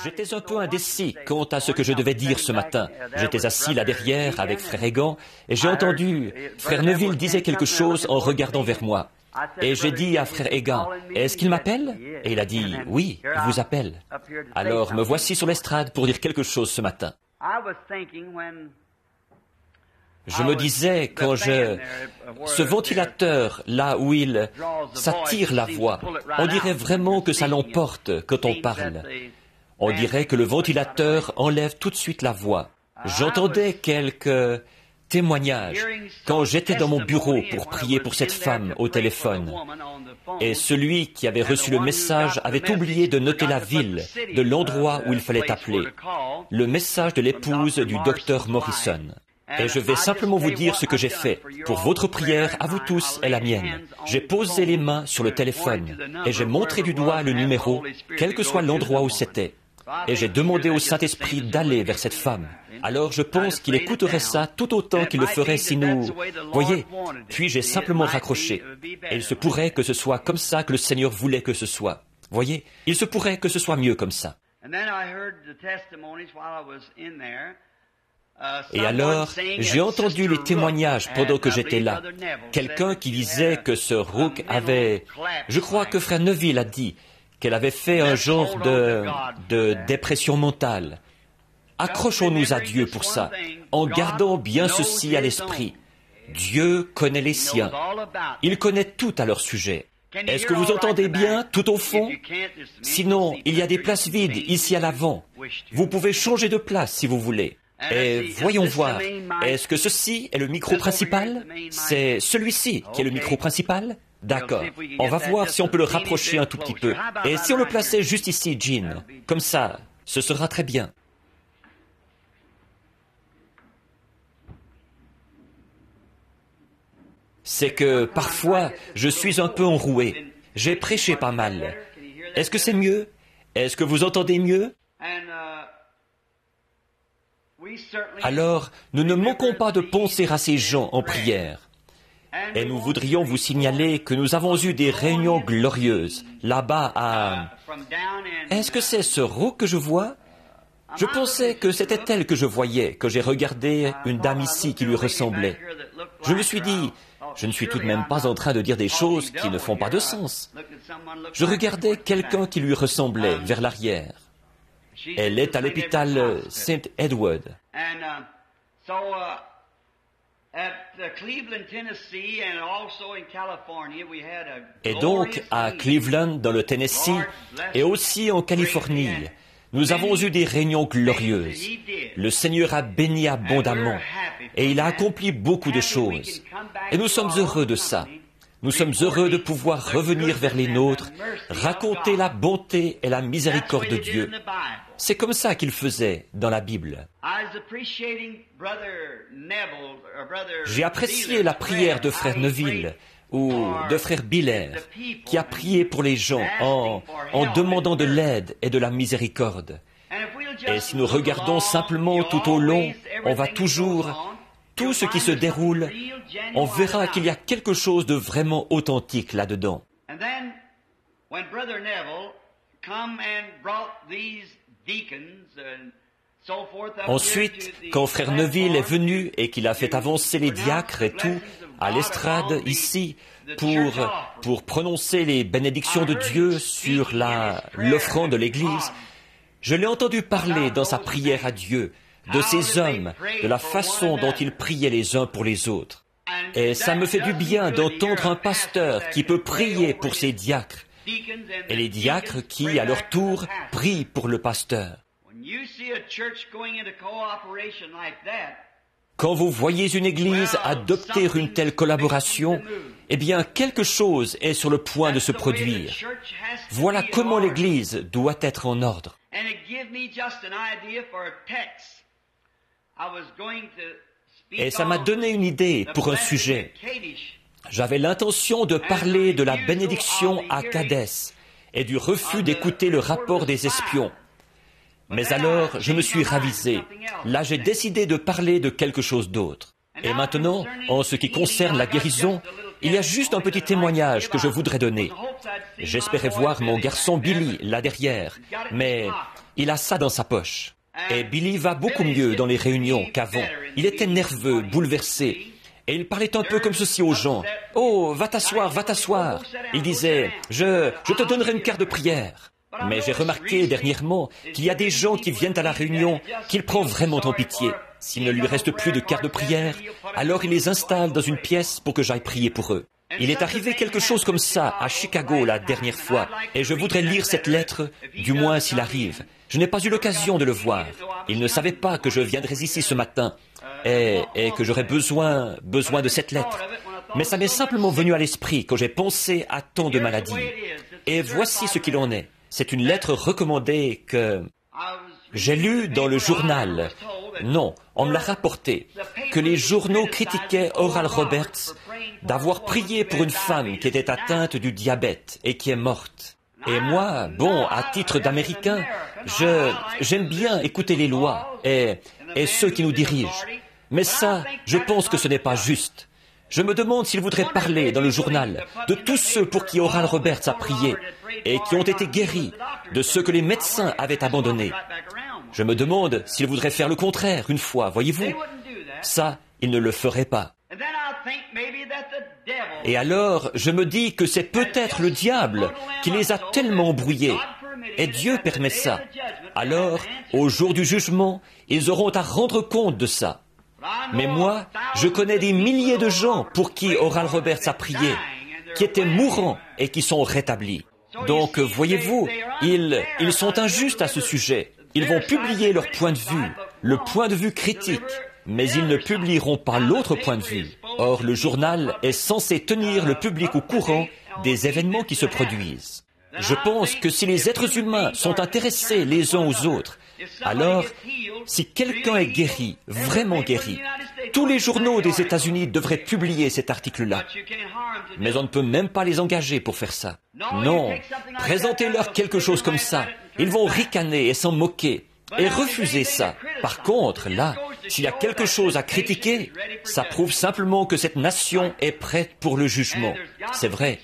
J'étais un peu indécis quant à ce que je devais dire ce matin. J'étais assis là derrière avec frère Egan et j'ai entendu frère Neville disait quelque chose en regardant vers moi. Et j'ai dit à frère Egan, est-ce qu'il m'appelle? Et il a dit, oui, il vous appelle. Alors me voici sur l'estrade pour dire quelque chose ce matin. Je me disais, ce ventilateur, là où ça tire la voix, on dirait vraiment que ça l'emporte quand on parle. On dirait que le ventilateur enlève tout de suite la voix. J'entendais quelques témoignages quand j'étais dans mon bureau pour prier pour cette femme au téléphone. Et celui qui avait reçu le message avait oublié de noter la ville de l'endroit où il fallait appeler. Le message de l'épouse du docteur Morrison. Et je vais simplement vous dire ce que j'ai fait. Pour votre prière, à vous tous et la mienne. J'ai posé les mains sur le téléphone et j'ai montré du doigt le numéro, quel que soit l'endroit où c'était. Et j'ai demandé au Saint-Esprit d'aller vers cette femme. Alors je pense qu'il écouterait ça tout autant qu'il le ferait si nous... Voyez, puis j'ai simplement raccroché. Et il se pourrait que ce soit comme ça que le Seigneur voulait que ce soit. Voyez, il se pourrait que ce soit mieux comme ça. Et alors, j'ai entendu les témoignages pendant que j'étais là. Quelqu'un qui disait que ce Rook avait... Je crois que frère Neville a dit qu'elle avait fait un genre de dépression mentale. Accrochons-nous à Dieu pour ça, en gardant bien ceci à l'esprit. Dieu connaît les siens. Il connaît tout à leur sujet. Est-ce que vous entendez bien, tout au fond? Sinon, il y a des places vides ici à l'avant. Vous pouvez changer de place si vous voulez. Et voyons voir, est-ce que ceci est le micro principal? C'est celui-ci qui est le micro principal? D'accord. On va voir si on peut le rapprocher un tout petit peu. Et si on le plaçait juste ici, Jean? Comme ça, ce sera très bien. C'est que parfois, je suis un peu enroué. J'ai prêché pas mal. Est-ce que c'est mieux? Est-ce que vous entendez mieux? Alors, nous ne manquons pas de penser à ces gens en prière. Et nous voudrions vous signaler que nous avons eu des réunions glorieuses, là-bas à... Est-ce que c'est ce Rook que je vois? Je pensais que c'était elle que je voyais, que j'ai regardé une dame ici qui lui ressemblait. Je me suis dit, je ne suis tout de même pas en train de dire des choses qui ne font pas de sens. Je regardais quelqu'un qui lui ressemblait vers l'arrière. Elle est à l'hôpital St. Edward. Et donc, à Cleveland, dans le Tennessee, et aussi en Californie, nous avons eu des réunions glorieuses. Le Seigneur a béni abondamment, et il a accompli beaucoup de choses. Et nous sommes heureux de ça. Nous sommes heureux de pouvoir revenir vers les nôtres, raconter la bonté et la miséricorde de Dieu. C'est comme ça qu'il faisait dans la Bible. J'ai apprécié la prière de frère Neville ou de frère Biller, qui a prié pour les gens en demandant de l'aide et de la miséricorde. Et si nous regardons simplement tout au long, on va toujours... Tout ce qui se déroule, on verra qu'il y a quelque chose de vraiment authentique là-dedans. Ensuite, quand frère Neville est venu et qu'il a fait avancer les diacres et tout, à l'estrade ici, pour prononcer les bénédictions de Dieu sur l'offrande de l'Église, je l'ai entendu parler dans sa prière à Dieu, de ces hommes, de la façon dont ils priaient les uns pour les autres. Et ça me fait du bien d'entendre un pasteur qui peut prier pour ses diacres, et les diacres qui, à leur tour, prient pour le pasteur. Quand vous voyez une église adopter une telle collaboration, eh bien, quelque chose est sur le point de se produire. Voilà comment l'église doit être en ordre. Et ça m'a donné une idée pour un sujet. J'avais l'intention de parler de la bénédiction à Kadès et du refus d'écouter le rapport des espions. Mais alors, je me suis ravisé. Là, j'ai décidé de parler de quelque chose d'autre. Et maintenant, en ce qui concerne la guérison, il y a juste un petit témoignage que je voudrais donner. J'espérais voir mon garçon Billy là derrière, mais il a ça dans sa poche. Et Billy va beaucoup mieux dans les réunions qu'avant. Il était nerveux, bouleversé. Et il parlait un peu comme ceci aux gens. « Oh, va t'asseoir, va t'asseoir !» Il disait « Je te donnerai une carte de prière. » Mais j'ai remarqué dernièrement qu'il y a des gens qui viennent à la réunion qu'il prend vraiment en pitié. S'il ne lui reste plus de carte de prière, alors il les installe dans une pièce pour que j'aille prier pour eux. Il est arrivé quelque chose comme ça à Chicago la dernière fois, et je voudrais lire cette lettre, du moins s'il arrive. Je n'ai pas eu l'occasion de le voir. Il ne savait pas que je viendrais ici ce matin, et que j'aurais besoin de cette lettre. Mais ça m'est simplement venu à l'esprit quand j'ai pensé à tant de maladies. Et voici ce qu'il en est. C'est une lettre recommandée que j'ai lue dans le journal. Non, on me l'a rapporté, que les journaux critiquaient Oral Roberts d'avoir prié pour une femme qui était atteinte du diabète et qui est morte. Et moi, bon, à titre d'Américain, j'aime bien écouter les lois et ceux qui nous dirigent. Mais ça, je pense que ce n'est pas juste. Je me demande s'il voudrait parler dans le journal de tous ceux pour qui Oral Roberts a prié et qui ont été guéris, de ceux que les médecins avaient abandonnés. Je me demande s'il voudrait faire le contraire une fois, voyez-vous. Ça, il ne le ferait pas. Et alors, je me dis que c'est peut-être le diable qui les a tellement embrouillés. Et Dieu permet ça. Alors, au jour du jugement, ils auront à rendre compte de ça. Mais moi, je connais des milliers de gens pour qui Oral Roberts a prié, qui étaient mourants et qui sont rétablis. Donc, voyez-vous, ils sont injustes à ce sujet. Ils vont publier leur point de vue, le point de vue critique, mais ils ne publieront pas l'autre point de vue. Or, le journal est censé tenir le public au courant des événements qui se produisent. Je pense que si les êtres humains sont intéressés les uns aux autres, alors, si quelqu'un est guéri, vraiment guéri, tous les journaux des États-Unis devraient publier cet article-là. Mais on ne peut même pas les engager pour faire ça. Non, présentez-leur quelque chose comme ça. Ils vont ricaner et s'en moquer et refuser ça. Par contre, là, s'il y a quelque chose à critiquer, ça prouve simplement que cette nation est prête pour le jugement. C'est vrai.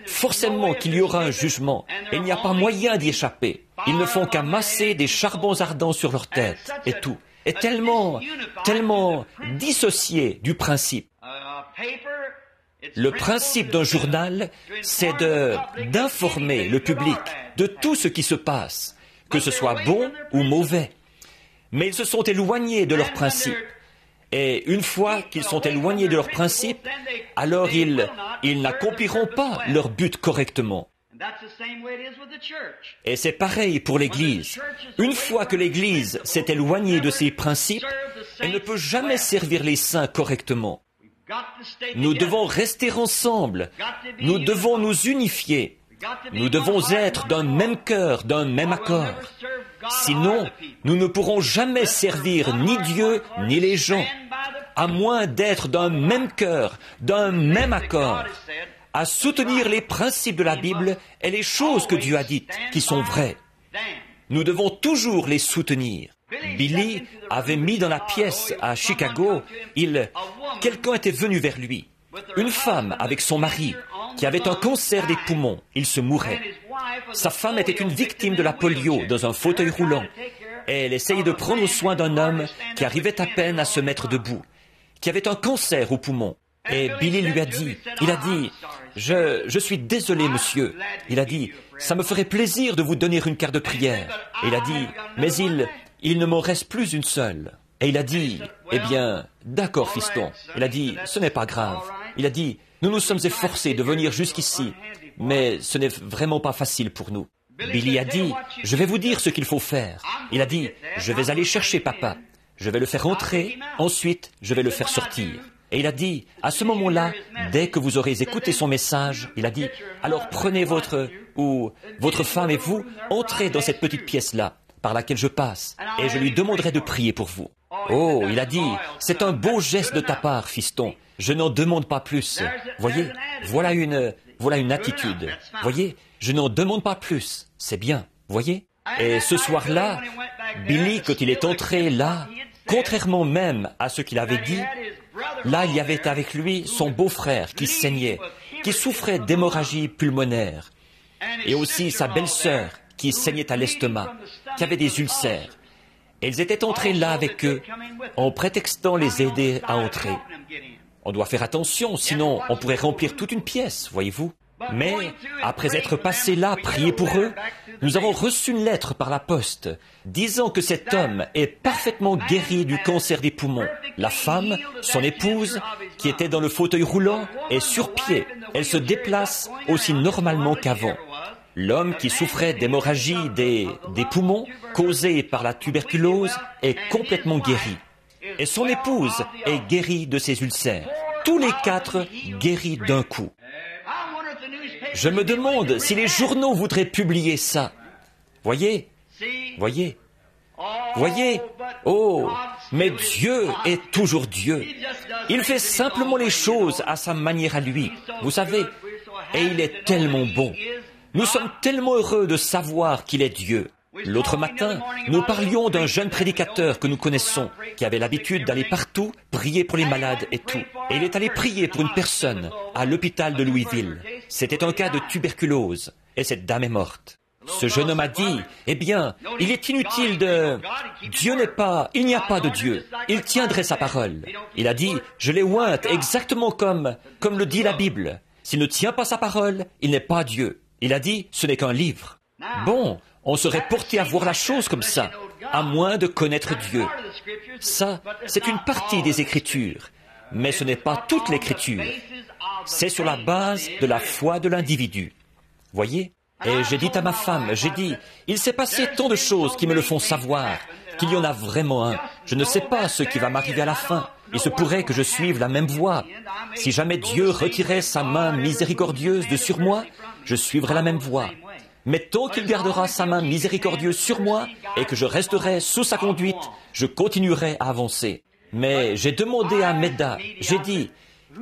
Forcément qu'il y aura un jugement, et il n'y a pas moyen d'y échapper. Ils ne font qu'amasser des charbons ardents sur leur tête, et tout. Et tellement dissocié du principe. Le principe d'un journal, c'est d'informer le public de tout ce qui se passe, que ce soit bon ou mauvais. Mais ils se sont éloignés de leur principe. Et une fois qu'ils sont éloignés de leur principe, alors ils n'accompliront pas leur but correctement. Et c'est pareil pour l'Église. Une fois que l'Église s'est éloignée de ses principes, elle ne peut jamais servir les saints correctement. Nous devons rester ensemble. Nous devons nous unifier. Nous devons être d'un même cœur, d'un même accord. Sinon, nous ne pourrons jamais servir ni Dieu ni les gens, à moins d'être d'un même cœur, d'un même accord, à soutenir les principes de la Bible et les choses que Dieu a dites, qui sont vraies. Nous devons toujours les soutenir. Billy avait mis dans la pièce à Chicago, quelqu'un était venu vers lui. Une femme avec son mari, qui avait un cancer des poumons, il se mourait. Sa femme était une victime de la polio dans un fauteuil roulant. Et elle essayait de prendre soin d'un homme qui arrivait à peine à se mettre debout, qui avait un cancer au poumon. Et Billy lui a dit, je suis désolé, monsieur. Il a dit, ça me ferait plaisir de vous donner une carte de prière. Et il a dit, mais il ne m'en reste plus une seule. Et il a dit, eh bien, d'accord, fiston. Il a dit, ce n'est pas grave. Il a dit, nous nous sommes efforcés de venir jusqu'ici, mais ce n'est vraiment pas facile pour nous. Billy a dit, je vais vous dire ce qu'il faut faire. Il a dit, je vais aller chercher papa. Je vais le faire entrer, ensuite je vais le faire sortir. Et il a dit, à ce moment-là, dès que vous aurez écouté son message, il a dit, alors prenez votre femme et vous, entrez dans cette petite pièce-là, par laquelle je passe, et je lui demanderai de prier pour vous. Oh, il a dit, c'est un beau geste de ta part, fiston. Je n'en demande pas plus. Voyez, voilà une attitude. Voyez, je n'en demande pas plus. C'est bien, voyez. Et ce soir-là, Billy, quand il est entré là, contrairement même à ce qu'il avait dit, là, il y avait avec lui son beau-frère qui saignait, qui souffrait d'hémorragie pulmonaire, et aussi sa belle-sœur qui saignait à l'estomac. qui avaient des ulcères. Elles étaient entrées là avec eux, en prétextant les aider à entrer. On doit faire attention, sinon on pourrait remplir toute une pièce, voyez-vous. Mais, après être passés là, prier pour eux, nous avons reçu une lettre par la poste, disant que cet homme est parfaitement guéri du cancer des poumons. La femme, son épouse, qui était dans le fauteuil roulant, est sur pied. Elle se déplace aussi normalement qu'avant. L'homme qui souffrait d'hémorragie des poumons, causée par la tuberculose, est complètement guéri. Et son épouse est guérie de ses ulcères. Tous les quatre guéris d'un coup. Je me demande si les journaux voudraient publier ça. Voyez, voyez, voyez. Oh, mais Dieu est toujours Dieu. Il fait simplement les choses à sa manière à lui. Vous savez, et il est tellement bon. Nous sommes tellement heureux de savoir qu'il est Dieu. L'autre matin, nous parlions d'un jeune prédicateur que nous connaissons, qui avait l'habitude d'aller partout, prier pour les malades et tout. Et il est allé prier pour une personne à l'hôpital de Louisville. C'était un cas de tuberculose, et cette dame est morte. Ce jeune homme a dit, eh bien, il est inutile de... il n'y a pas de Dieu. Il tiendrait sa parole. Il a dit, je l'ai ointe exactement comme le dit la Bible. S'il ne tient pas sa parole, il n'est pas Dieu. Il a dit, ce n'est qu'un livre. Bon, on serait porté à voir la chose comme ça, à moins de connaître Dieu. Ça, c'est une partie des Écritures, mais ce n'est pas toute l'Écriture. C'est sur la base de la foi de l'individu. Voyez? Et j'ai dit à ma femme, j'ai dit, il s'est passé tant de choses qui me le font savoir, qu'il y en a vraiment un. Je ne sais pas ce qui va m'arriver à la fin. Il se pourrait que je suive la même voie. Si jamais Dieu retirait sa main miséricordieuse de sur moi, je suivrai la même voie. Mais tant qu'il gardera sa main miséricordieuse sur moi et que je resterai sous sa conduite, je continuerai à avancer. Mais j'ai demandé à Meda, j'ai dit,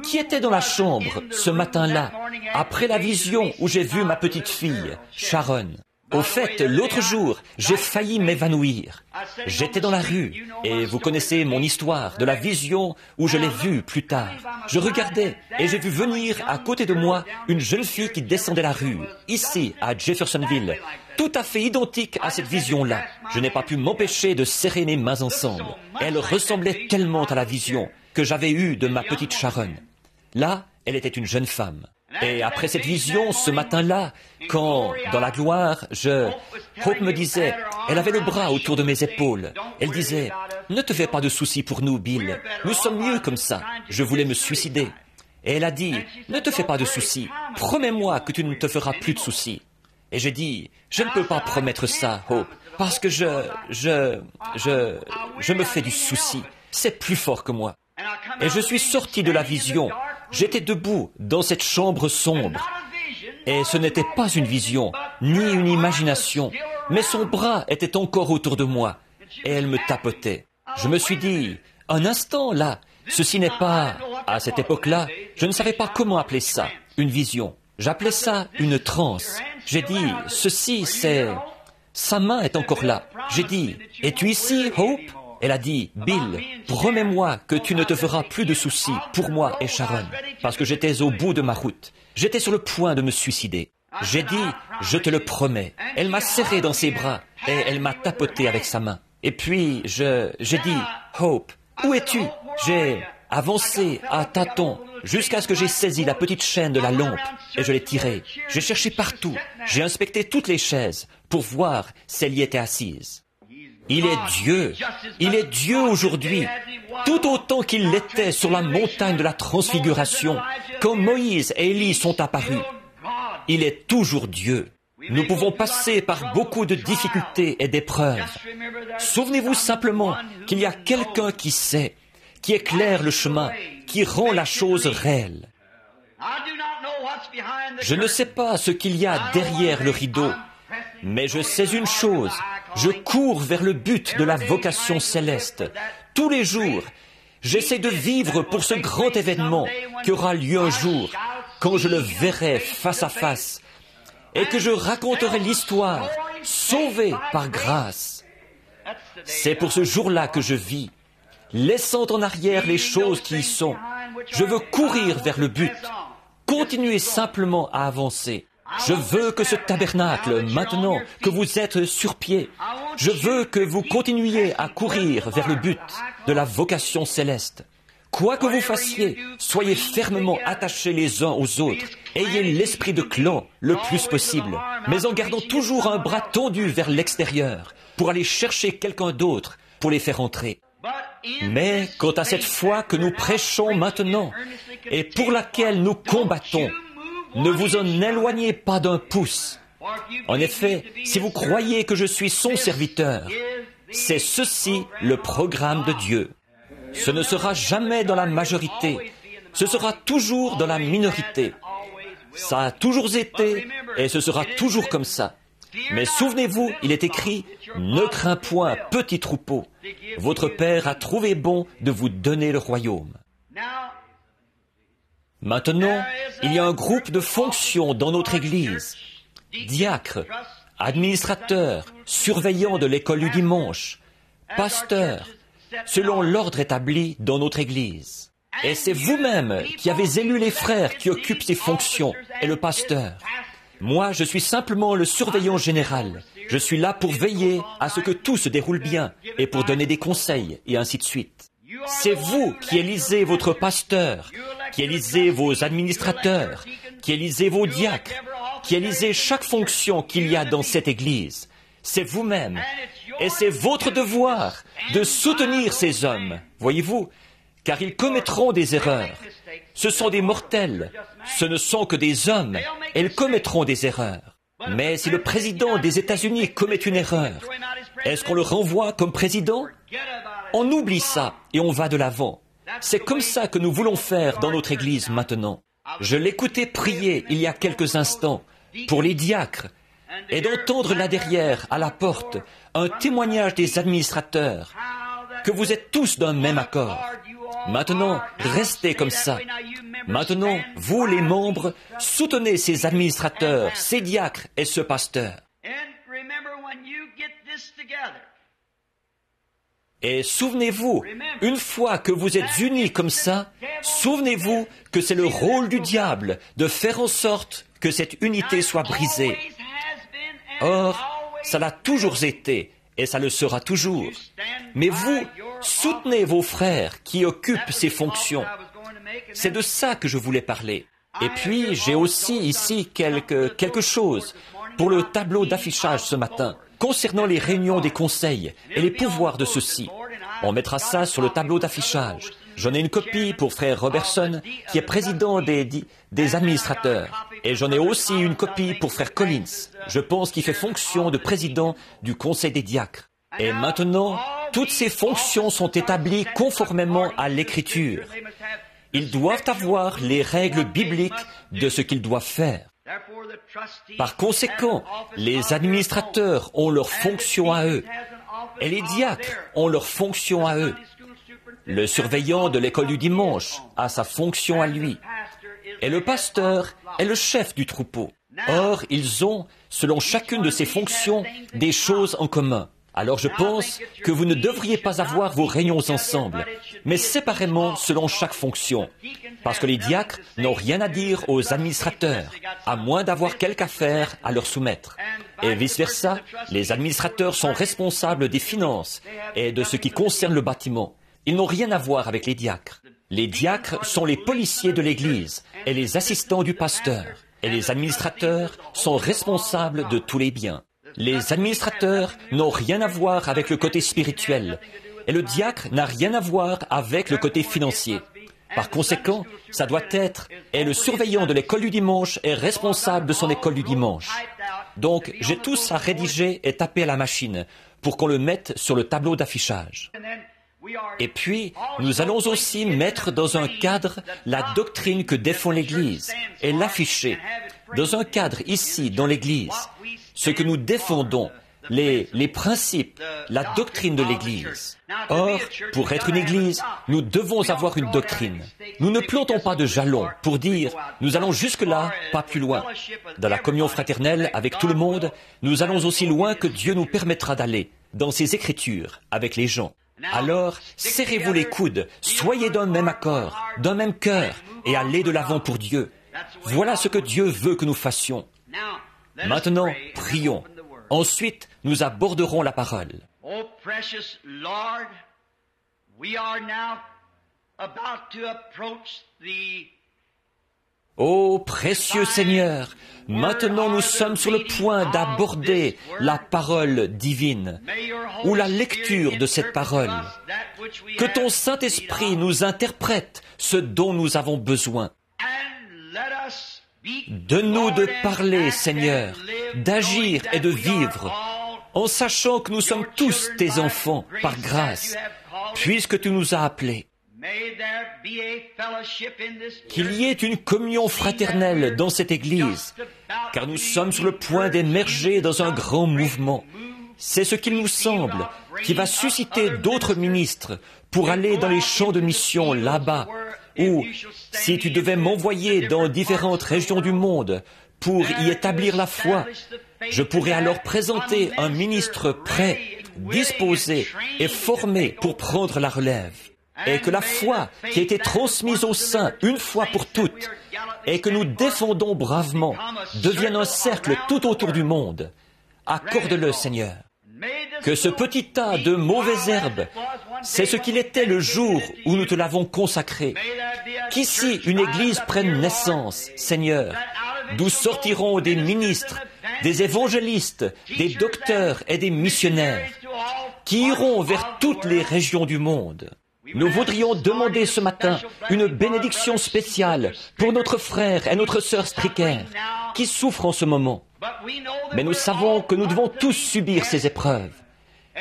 qui était dans la chambre ce matin-là, après la vision où j'ai vu ma petite fille, Sharon? Au fait, l'autre jour, j'ai failli m'évanouir. J'étais dans la rue, et vous connaissez mon histoire de la vision où je l'ai vue plus tard. Je regardais, et j'ai vu venir à côté de moi une jeune fille qui descendait la rue, ici, à Jeffersonville, tout à fait identique à cette vision-là. Je n'ai pas pu m'empêcher de serrer mes mains ensemble. Elle ressemblait tellement à la vision que j'avais eue de ma petite Sharon. Là, elle était une jeune femme. Et après cette vision, ce matin-là, quand, dans la gloire, Hope me disait, elle avait le bras autour de mes épaules. Elle disait, ne te fais pas de soucis pour nous, Bill. Nous sommes mieux comme ça. Je voulais me suicider. Et elle a dit, ne te fais pas de soucis. Promets-moi que tu ne te feras plus de soucis. Et j'ai dit, je ne peux pas promettre ça, Hope, parce que je me fais du souci. C'est plus fort que moi. Et je suis sorti de la vision. J'étais debout dans cette chambre sombre. Et ce n'était pas une vision, ni une imagination, mais son bras était encore autour de moi. Et elle me tapotait. Je me suis dit, un instant là, ceci n'est pas... À cette époque-là, je ne savais pas comment appeler ça, une vision. J'appelais ça une transe. J'ai dit, ceci c'est... Sa main est encore là. J'ai dit, es-tu ici, Hope? Elle a dit, Bill, promets-moi que tu ne te feras plus de soucis pour moi et Sharon, parce que j'étais au bout de ma route. J'étais sur le point de me suicider. J'ai dit, je te le promets. Elle m'a serré dans ses bras et elle m'a tapoté avec sa main. Et puis, j'ai dit, Hope, où es-tu? J'ai avancé à tâtons jusqu'à ce que j'ai saisi la petite chaîne de la lampe et je l'ai tirée. J'ai cherché partout. J'ai inspecté toutes les chaises pour voir si elle y était assise. Il est Dieu aujourd'hui, tout autant qu'il l'était sur la montagne de la transfiguration, quand Moïse et Élie sont apparus. Il est toujours Dieu. Nous pouvons passer par beaucoup de difficultés et d'épreuves. Souvenez-vous simplement qu'il y a quelqu'un qui sait, qui éclaire le chemin, qui rend la chose réelle. Je ne sais pas ce qu'il y a derrière le rideau, mais je sais une chose, je cours vers le but de la vocation céleste. Tous les jours, j'essaie de vivre pour ce grand événement qui aura lieu un jour, quand je le verrai face à face, et que je raconterai l'histoire, sauvé par grâce. C'est pour ce jour-là que je vis, laissant en arrière les choses qui y sont. Je veux courir vers le but, continuer simplement à avancer. Je veux que ce tabernacle, maintenant que vous êtes sur pied, je veux que vous continuiez à courir vers le but de la vocation céleste. Quoi que vous fassiez, soyez fermement attachés les uns aux autres. Ayez l'esprit de clan le plus possible, mais en gardant toujours un bras tendu vers l'extérieur pour aller chercher quelqu'un d'autre pour les faire entrer. Mais quant à cette foi que nous prêchons maintenant et pour laquelle nous combattons, ne vous en éloignez pas d'un pouce. En effet, si vous croyez que je suis son serviteur, c'est ceci le programme de Dieu. Ce ne sera jamais dans la majorité, ce sera toujours dans la minorité. Ça a toujours été et ce sera toujours comme ça. Mais souvenez-vous, il est écrit, « Ne crains point, petit troupeau. Votre Père a trouvé bon de vous donner le royaume. » Maintenant, il y a un groupe de fonctions dans notre Église. Diacres, administrateurs, surveillants de l'école du dimanche, pasteurs, selon l'ordre établi dans notre Église. Et c'est vous-même qui avez élu les frères qui occupent ces fonctions et le pasteur. Moi, je suis simplement le surveillant général. Je suis là pour veiller à ce que tout se déroule bien et pour donner des conseils et ainsi de suite. C'est vous qui élisez votre pasteur, qui élisez vos administrateurs, qui élisez vos diacres, qui élisez chaque fonction qu'il y a dans cette Église. C'est vous-même. Et c'est votre devoir de soutenir ces hommes, voyez-vous, car ils commettront des erreurs. Ce sont des mortels, ce ne sont que des hommes, et ils commettront des erreurs. Mais si le président des États-Unis commet une erreur, est-ce qu'on le renvoie comme président? On oublie ça et on va de l'avant. C'est comme ça que nous voulons faire dans notre Église maintenant. Je l'écoutais prier il y a quelques instants pour les diacres et d'entendre là derrière, à la porte, un témoignage des administrateurs, que vous êtes tous d'un même accord. Maintenant, restez comme ça. Maintenant, vous les membres, soutenez ces administrateurs, ces diacres et ce pasteur. Et souvenez-vous, une fois que vous êtes unis comme ça, souvenez-vous que c'est le rôle du diable de faire en sorte que cette unité soit brisée. Or, ça l'a toujours été et ça le sera toujours. Mais vous, soutenez vos frères qui occupent ces fonctions. C'est de ça que je voulais parler. Et puis, j'ai aussi ici quelque chose pour le tableau d'affichage ce matin, concernant les réunions des conseils et les pouvoirs de ceux-ci. On mettra ça sur le tableau d'affichage. J'en ai une copie pour frère Robertson, qui est président des administrateurs. Et j'en ai aussi une copie pour frère Collins. Je pense qu'il fait fonction de président du conseil des diacres. Et maintenant, toutes ces fonctions sont établies conformément à l'Écriture. Ils doivent avoir les règles bibliques de ce qu'ils doivent faire. Par conséquent, les administrateurs ont leur fonction à eux, et les diacres ont leur fonction à eux. Le surveillant de l'école du dimanche a sa fonction à lui, et le pasteur est le chef du troupeau. Or, ils ont, selon chacune de ces fonctions, des choses en commun. Alors je pense que vous ne devriez pas avoir vos réunions ensemble, mais séparément selon chaque fonction, parce que les diacres n'ont rien à dire aux administrateurs, à moins d'avoir quelque affaire à leur soumettre. Et vice-versa, les administrateurs sont responsables des finances et de ce qui concerne le bâtiment. Ils n'ont rien à voir avec les diacres. Les diacres sont les policiers de l'Église et les assistants du pasteur, et les administrateurs sont responsables de tous les biens. Les administrateurs n'ont rien à voir avec le côté spirituel, et le diacre n'a rien à voir avec le côté financier. Par conséquent, ça doit être, et le surveillant de l'école du dimanche est responsable de son école du dimanche. Donc, j'ai tout ça rédigé et tapé à la machine pour qu'on le mette sur le tableau d'affichage. Et puis, nous allons aussi mettre dans un cadre la doctrine que défend l'Église et l'afficher. Dans un cadre ici, dans l'Église, ce que nous défendons, les principes, la doctrine de l'Église. Or, pour être une Église, nous devons avoir une doctrine. Nous ne plantons pas de jalons pour dire « nous allons jusque-là, pas plus loin ». Dans la communion fraternelle avec tout le monde, nous allons aussi loin que Dieu nous permettra d'aller, dans ses Écritures, avec les gens. Alors, serrez-vous les coudes, soyez d'un même accord, d'un même cœur, et allez de l'avant pour Dieu. Voilà ce que Dieu veut que nous fassions. Maintenant, prions. Ensuite, nous aborderons la parole. Oh, precious Lord, we are now about to approach the Ô précieux Seigneur, maintenant nous sommes sur le point d'aborder la parole divine, ou la lecture de cette parole. Que ton Saint-Esprit nous interprète ce dont nous avons besoin. Donne-nous de parler, Seigneur, d'agir et de vivre, en sachant que nous sommes tous tes enfants, par grâce, puisque tu nous as appelés. Qu'il y ait une communion fraternelle dans cette Église, car nous sommes sur le point d'émerger dans un grand mouvement. C'est ce qu'il nous semble, qui va susciter d'autres ministres pour aller dans les champs de mission là-bas, ou si tu devais m'envoyer dans différentes régions du monde pour y établir la foi, je pourrais alors présenter un ministre prêt, disposé et formé pour prendre la relève. Et que la foi qui a été transmise aux saints une fois pour toutes et que nous défendons bravement devienne un cercle tout autour du monde. Accorde-le, Seigneur. Que ce petit tas de mauvaises herbes, c'est ce qu'il était le jour où nous te l'avons consacré. Qu'ici une église prenne naissance, Seigneur, d'où sortiront des ministres, des évangélistes, des docteurs et des missionnaires, qui iront vers toutes les régions du monde. Nous voudrions demander ce matin une bénédiction spéciale pour notre frère et notre sœur Stricker, qui souffrent en ce moment. Mais nous savons que nous devons tous subir ces épreuves.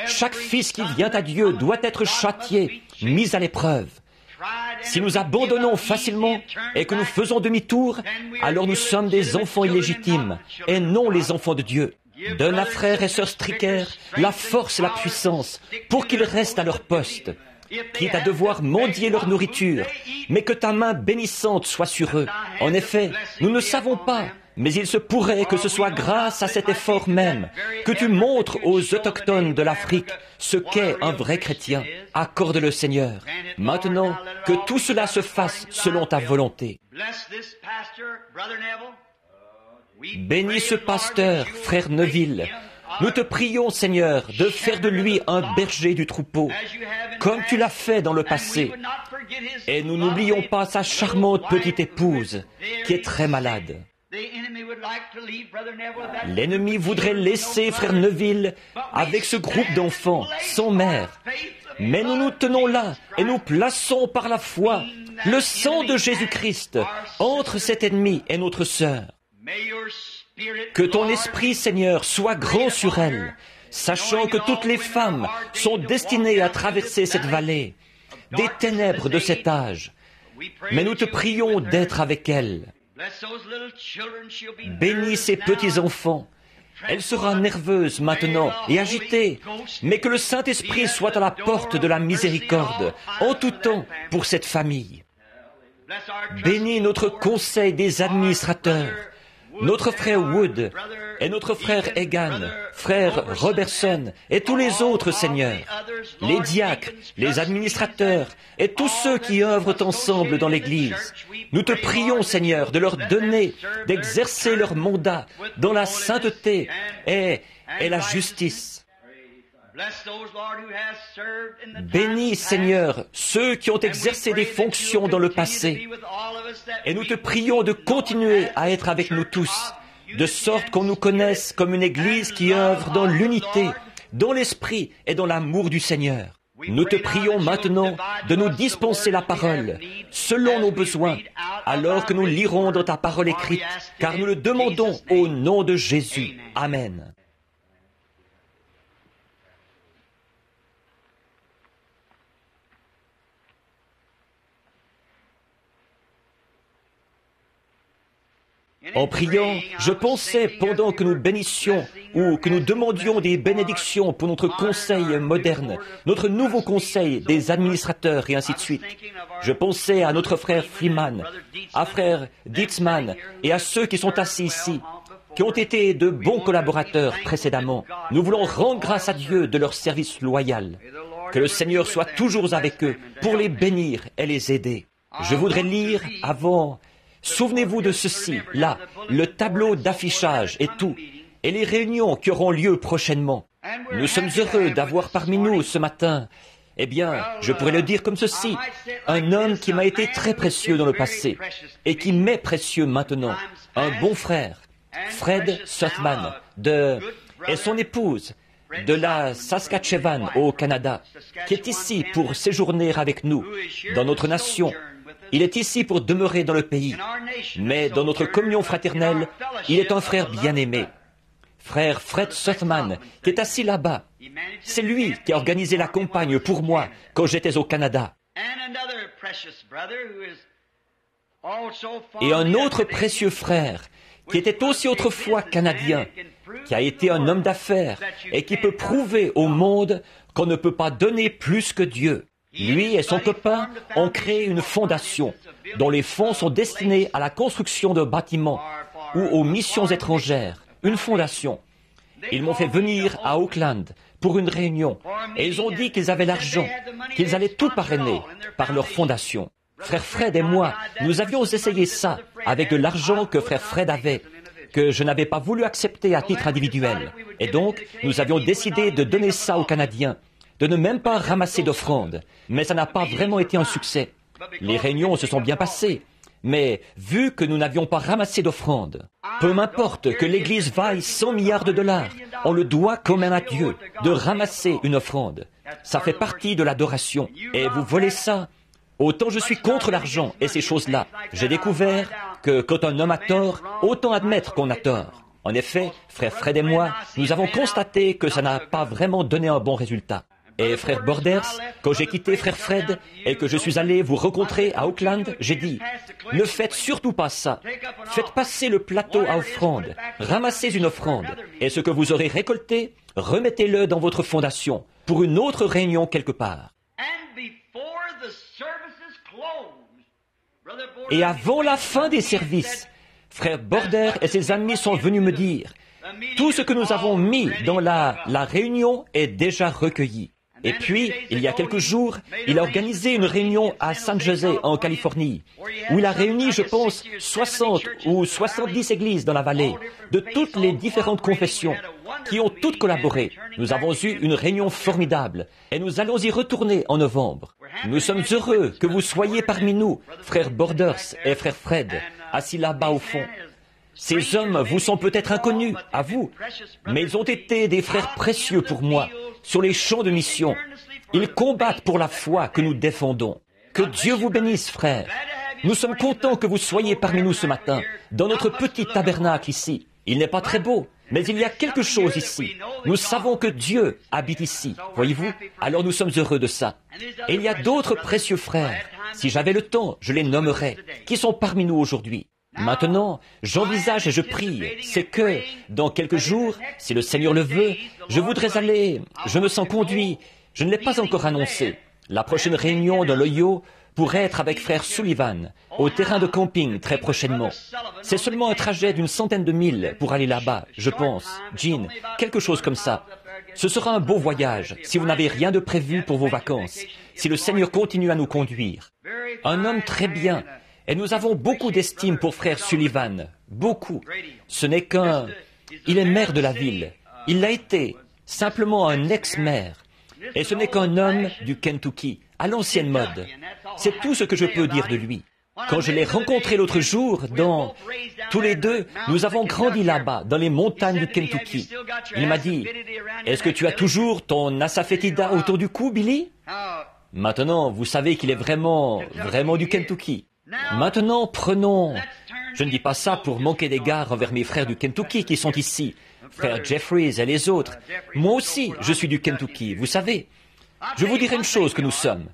Chaque fils qui vient à Dieu doit être châtié, mis à l'épreuve. Si nous abandonnons facilement et que nous faisons demi-tour, alors nous sommes des enfants illégitimes et non les enfants de Dieu. Donne à frères et sœurs Stricker la force et la puissance pour qu'ils restent à leur poste, quitte à devoir mendier leur nourriture, mais que ta main bénissante soit sur eux. En effet, nous ne savons pas, mais il se pourrait que ce soit grâce à cet effort même que tu montres aux autochtones de l'Afrique ce qu'est un vrai chrétien. Accorde-le, Seigneur. Maintenant, que tout cela se fasse selon ta volonté. Bénis ce pasteur, frère Neville. Nous te prions, Seigneur, de faire de lui un berger du troupeau, comme tu l'as fait dans le passé. Et nous n'oublions pas sa charmante petite épouse, qui est très malade. L'ennemi voudrait laisser frère Neville avec ce groupe d'enfants, sans mère. Mais nous nous tenons là et nous plaçons par la foi le sang de Jésus-Christ entre cet ennemi et notre sœur. Que ton esprit, Seigneur, soit grand sur elle, sachant que toutes les femmes sont destinées à traverser cette vallée, des ténèbres de cet âge. Mais nous te prions d'être avec elle. Bénis ces petits-enfants. Elle sera nerveuse maintenant et agitée, mais que le Saint-Esprit soit à la porte de la miséricorde en tout temps pour cette famille. Bénis notre conseil des administrateurs, notre frère Wood et notre frère Egan, frère Robertson et tous les autres, Seigneur, les diacres, les administrateurs et tous ceux qui œuvrent ensemble dans l'Église. Nous te prions, Seigneur, de leur donner d'exercer leur mandat dans la sainteté et la justice. Bénis, Seigneur, ceux qui ont exercé des fonctions dans le passé. Et nous te prions de continuer à être avec nous tous, de sorte qu'on nous connaisse comme une Église qui œuvre dans l'unité, dans l'esprit et dans l'amour du Seigneur. Nous te prions maintenant de nous dispenser la parole, selon nos besoins, alors que nous lirons dans ta parole écrite, car nous le demandons au nom de Jésus. Amen. En priant, je pensais, pendant que nous bénissions ou que nous demandions des bénédictions pour notre conseil moderne, notre nouveau conseil des administrateurs et ainsi de suite, je pensais à notre frère Freeman, à frère Dietzmann et à ceux qui sont assis ici, qui ont été de bons collaborateurs précédemment. Nous voulons rendre grâce à Dieu de leur service loyal. Que le Seigneur soit toujours avec eux pour les bénir et les aider. Je voudrais lire, avant Souvenez-vous de ceci, là, le tableau d'affichage et tout, et les réunions qui auront lieu prochainement. Nous sommes heureux d'avoir parmi nous ce matin, eh bien, je pourrais le dire comme ceci, un homme qui m'a été très précieux dans le passé et qui m'est précieux maintenant, un bon frère, Fred Sothmann, et son épouse, de la Saskatchewan au Canada, qui est ici pour séjourner avec nous, dans notre nation. Il est ici pour demeurer dans le pays, mais dans notre communion fraternelle, il est un frère bien-aimé. Frère Fred Sothmann, qui est assis là-bas. C'est lui qui a organisé la campagne pour moi quand j'étais au Canada. Et un autre précieux frère, qui était aussi autrefois canadien, qui a été un homme d'affaires et qui peut prouver au monde qu'on ne peut pas donner plus que Dieu. Lui et son copain ont créé une fondation dont les fonds sont destinés à la construction de bâtiments ou aux missions étrangères. Une fondation. Ils m'ont fait venir à Oakland pour une réunion et ils ont dit qu'ils avaient l'argent, qu'ils allaient tout parrainer par leur fondation. Frère Fred et moi, nous avions essayé ça avec de l'argent que frère Fred avait, que je n'avais pas voulu accepter à titre individuel. Et donc, nous avions décidé de donner ça aux Canadiens, de ne même pas ramasser d'offrandes. Mais ça n'a pas vraiment été un succès. Les réunions se sont bien passées. Mais vu que nous n'avions pas ramassé d'offrandes, peu m'importe que l'Église vaille 100 milliards de dollars, on le doit quand même à Dieu de ramasser une offrande. Ça fait partie de l'adoration. Et vous volez ça. Autant je suis contre l'argent et ces choses-là. J'ai découvert que quand un homme a tort, autant admettre qu'on a tort. En effet, frère Fred et moi, nous avons constaté que ça n'a pas vraiment donné un bon résultat. Et frère Borders, quand j'ai quitté frère Fred et que je suis allé vous rencontrer à Oakland, j'ai dit, ne faites surtout pas ça. Faites passer le plateau à offrande, ramassez une offrande, et ce que vous aurez récolté, remettez-le dans votre fondation pour une autre réunion quelque part. Et avant la fin des services, frère Border et ses amis sont venus me dire, tout ce que nous avons mis dans la réunion est déjà recueilli. Et puis, il y a quelques jours, il a organisé une réunion à San José, en Californie, où il a réuni, je pense, 60 ou 70 églises dans la vallée, de toutes les différentes confessions, qui ont toutes collaboré. Nous avons eu une réunion formidable, et nous allons y retourner en novembre. Nous sommes heureux que vous soyez parmi nous, frère Borders et frère Fred, assis là-bas au fond. Ces hommes vous sont peut-être inconnus, à vous, mais ils ont été des frères précieux pour moi, sur les champs de mission. Ils combattent pour la foi que nous défendons. Que Dieu vous bénisse, frères. Nous sommes contents que vous soyez parmi nous ce matin, dans notre petit tabernacle ici. Il n'est pas très beau, mais il y a quelque chose ici. Nous savons que Dieu habite ici, voyez-vous? Alors nous sommes heureux de ça. Et il y a d'autres précieux frères, si j'avais le temps, je les nommerais, qui sont parmi nous aujourd'hui. Maintenant, j'envisage et je prie, c'est que, dans quelques jours, si le Seigneur le veut, je voudrais aller, je me sens conduit, je ne l'ai pas encore annoncé. La prochaine réunion de l'Ohio pourrait être avec frère Sullivan, au terrain de camping très prochainement. C'est seulement un trajet d'une centaine de milles pour aller là-bas, je pense, Jean, quelque chose comme ça. Ce sera un beau voyage, si vous n'avez rien de prévu pour vos vacances, si le Seigneur continue à nous conduire. Un homme très bien. Et nous avons beaucoup d'estime pour frère Sullivan. Beaucoup. Ce n'est qu'un... Il est maire de la ville. Il l'a été. Simplement un ex-maire. Et ce n'est qu'un homme du Kentucky, à l'ancienne mode. C'est tout ce que je peux dire de lui. Quand je l'ai rencontré l'autre jour, tous les deux, nous avons grandi là-bas, dans les montagnes du Kentucky. Il m'a dit, « Est-ce que tu as toujours ton asafétida autour du cou, Billy ?» Maintenant, vous savez qu'il est vraiment du Kentucky. Maintenant, prenons... Je ne dis pas ça pour manquer d'égard envers mes frères du Kentucky qui sont ici, frère Jeffries et les autres. Moi aussi, je suis du Kentucky, vous savez. Je vous dirai une chose que nous sommes.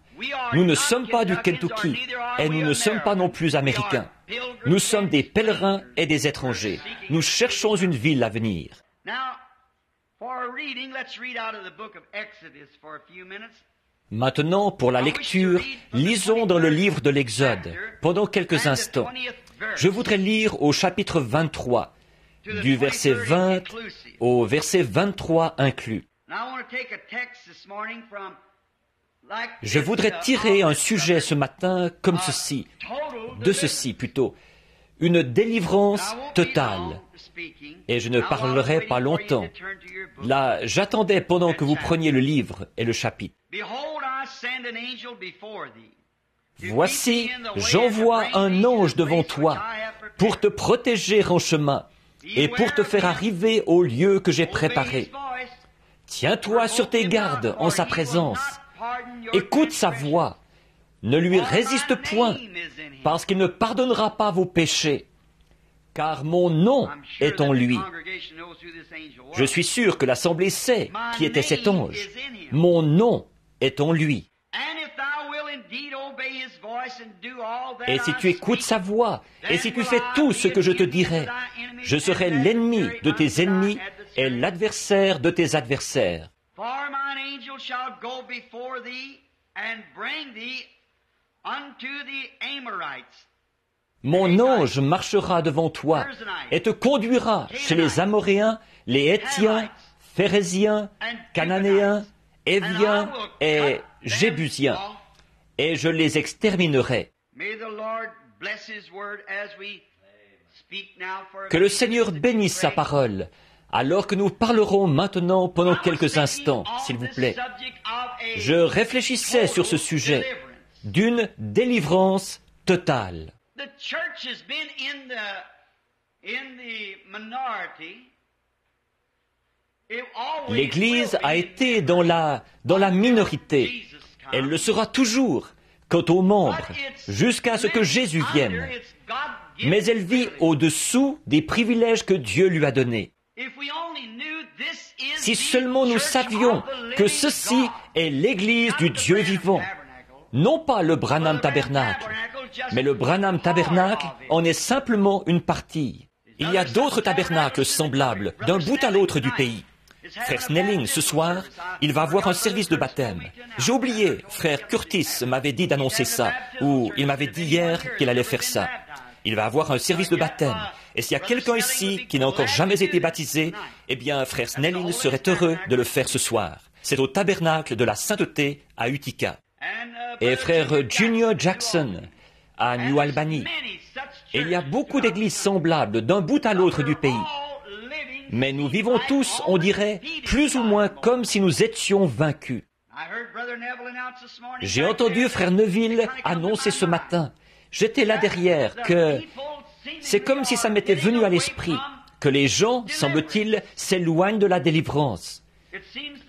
Nous ne sommes pas du Kentucky et nous ne sommes pas non plus américains. Nous sommes des pèlerins et des étrangers. Nous cherchons une ville à venir. Maintenant, pour la lecture, lisons dans le livre de l'Exode pendant quelques instants. Je voudrais lire au chapitre 23, du verset 20 au verset 23 inclus. Je voudrais tirer un sujet ce matin comme ceci, de ceci plutôt. une délivrance totale. Et je ne parlerai pas longtemps. Là, j'attendais pendant que vous preniez le livre et le chapitre. Voici, j'envoie un ange devant toi pour te protéger en chemin et pour te faire arriver au lieu que j'ai préparé. Tiens-toi sur tes gardes en sa présence. Écoute sa voix. Ne lui résiste point, parce qu'il ne pardonnera pas vos péchés, car mon nom est en lui. Je suis sûr que l'Assemblée sait qui était cet ange. Mon nom est en lui. Et si tu écoutes sa voix, et si tu fais tout ce que je te dirai, je serai l'ennemi de tes ennemis et l'adversaire de tes adversaires. Mon ange marchera devant toi et te conduira chez les Amoréens, les Hétiens, Phéréziens, Cananéens, Éviens et Jébusiens, et je les exterminerai. Que le Seigneur bénisse sa parole, alors que nous parlerons maintenant pendant quelques instants, s'il vous plaît. Je réfléchissais sur ce sujet d'une délivrance totale. L'Église a été dans la minorité. Elle le sera toujours quant aux membres, jusqu'à ce que Jésus vienne. Mais elle vit au-dessous des privilèges que Dieu lui a donnés. Si seulement nous savions que ceci est l'Église du Dieu vivant, non pas le Branham Tabernacle, mais le Branham Tabernacle en est simplement une partie. Il y a d'autres tabernacles semblables d'un bout à l'autre du pays. Frère Snelling, ce soir, il va avoir un service de baptême. J'ai oublié, frère Curtis m'avait dit d'annoncer ça, ou il m'avait dit hier qu'il allait faire ça. Il va avoir un service de baptême. Et s'il y a quelqu'un ici qui n'a encore jamais été baptisé, eh bien, frère Snelling serait heureux de le faire ce soir. C'est au tabernacle de la sainteté à Utica. Et frère Junior Jackson à New Albany. Et il y a beaucoup d'églises semblables d'un bout à l'autre du pays. Mais nous vivons tous, on dirait, plus ou moins comme si nous étions vaincus. J'ai entendu frère Neville annoncer ce matin, j'étais là derrière, que c'est comme si ça m'était venu à l'esprit, que les gens, semble-t-il, s'éloignent de la délivrance.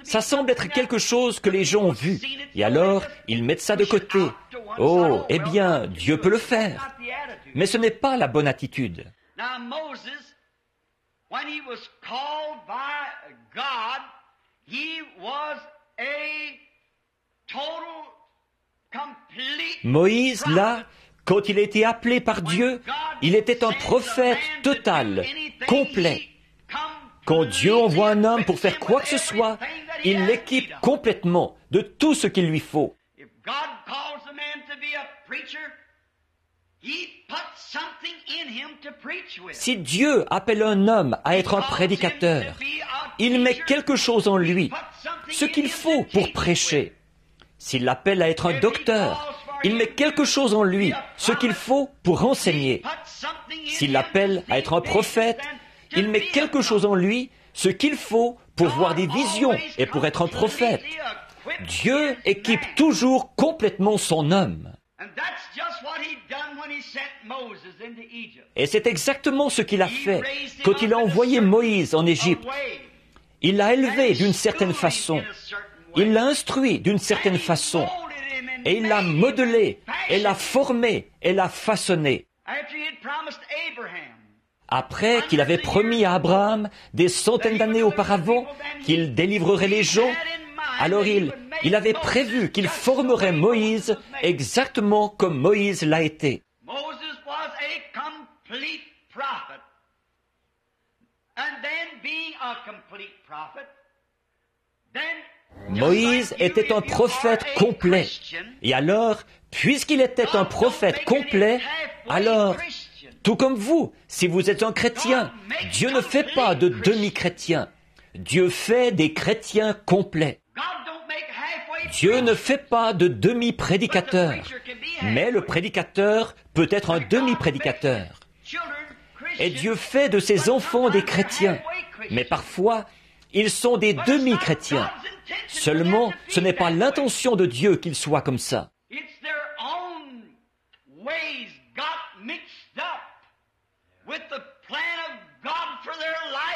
Ça semble être quelque chose que les gens ont vu, et alors ils mettent ça de côté. Oh, eh bien, Dieu peut le faire. Mais ce n'est pas la bonne attitude. Moïse, là, quand il a été appelé par Dieu, il était un prophète total, complet. Quand Dieu envoie un homme pour faire quoi que ce soit, il l'équipe complètement de tout ce qu'il lui faut. Si Dieu appelle un homme à être un prédicateur, il met quelque chose en lui, ce qu'il faut pour prêcher. S'il l'appelle à être un docteur, il met quelque chose en lui, ce qu'il faut pour enseigner. S'il l'appelle à être un prophète, il met quelque chose en lui, ce qu'il faut pour voir des visions et pour être un prophète. Dieu équipe toujours complètement son homme. Et c'est exactement ce qu'il a fait quand il a envoyé Moïse en Égypte. Il l'a élevé d'une certaine façon. Il l'a instruit d'une certaine façon. Et il l'a modelé, et l'a formé, et l'a façonné. Après qu'il avait promis à Abraham, des centaines d'années auparavant, qu'il délivrerait les gens, alors il avait prévu qu'il formerait Moïse exactement comme Moïse l'a été. Moïse était un prophète complet. Et alors, puisqu'il était un prophète complet, alors, tout comme vous, si vous êtes un chrétien, Dieu ne fait pas de demi-chrétiens. Dieu fait des chrétiens complets. Dieu ne fait pas de demi-prédicateur, mais le prédicateur peut être un demi-prédicateur. Et Dieu fait de ses enfants des chrétiens. Mais parfois, ils sont des demi-chrétiens. Seulement, ce n'est pas l'intention de Dieu qu'ils soient comme ça.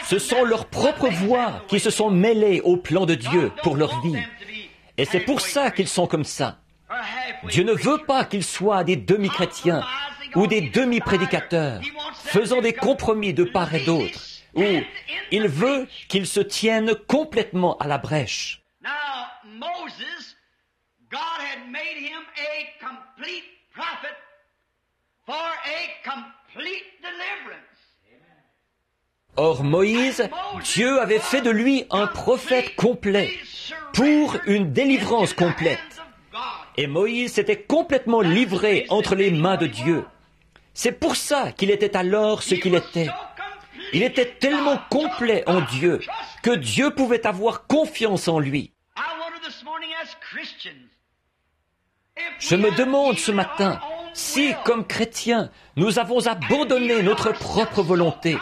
Ce sont leurs propres voies qui se sont mêlées au plan de Dieu pour leur vie. Et c'est pour ça qu'ils sont comme ça. Dieu ne veut pas qu'ils soient des demi-chrétiens ou des demi-prédicateurs, faisant des compromis de part et d'autre, ou il veut qu'ils se tiennent complètement à la brèche. Or Moïse, Dieu avait fait de lui un prophète complet pour une délivrance complète. Et Moïse s'était complètement livré entre les mains de Dieu. C'est pour ça qu'il était alors ce qu'il était. Il était tellement complet en Dieu que Dieu pouvait avoir confiance en lui. Je me demande ce matin si, comme chrétiens, nous avons abandonné notre propre volonté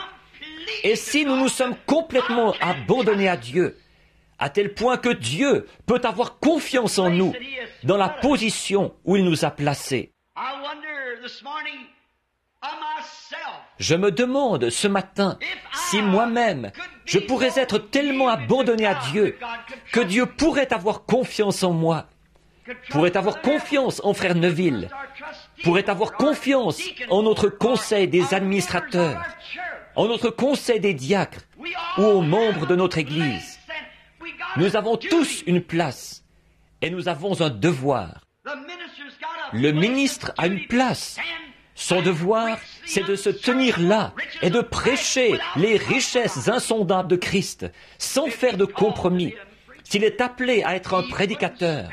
et si nous nous sommes complètement abandonnés à Dieu, à tel point que Dieu peut avoir confiance en nous dans la position où il nous a placés. Je me demande ce matin si moi-même je pourrais être tellement abandonné à Dieu que Dieu pourrait avoir confiance en moi, pourrait avoir confiance en Frère Neville, pourrait avoir confiance en notre conseil des administrateurs, en notre conseil des diacres ou aux membres de notre Église. Nous avons tous une place et nous avons un devoir. Le ministre a une place. Son devoir, c'est de se tenir là et de prêcher les richesses insondables de Christ, sans faire de compromis. S'il est appelé à être un prédicateur,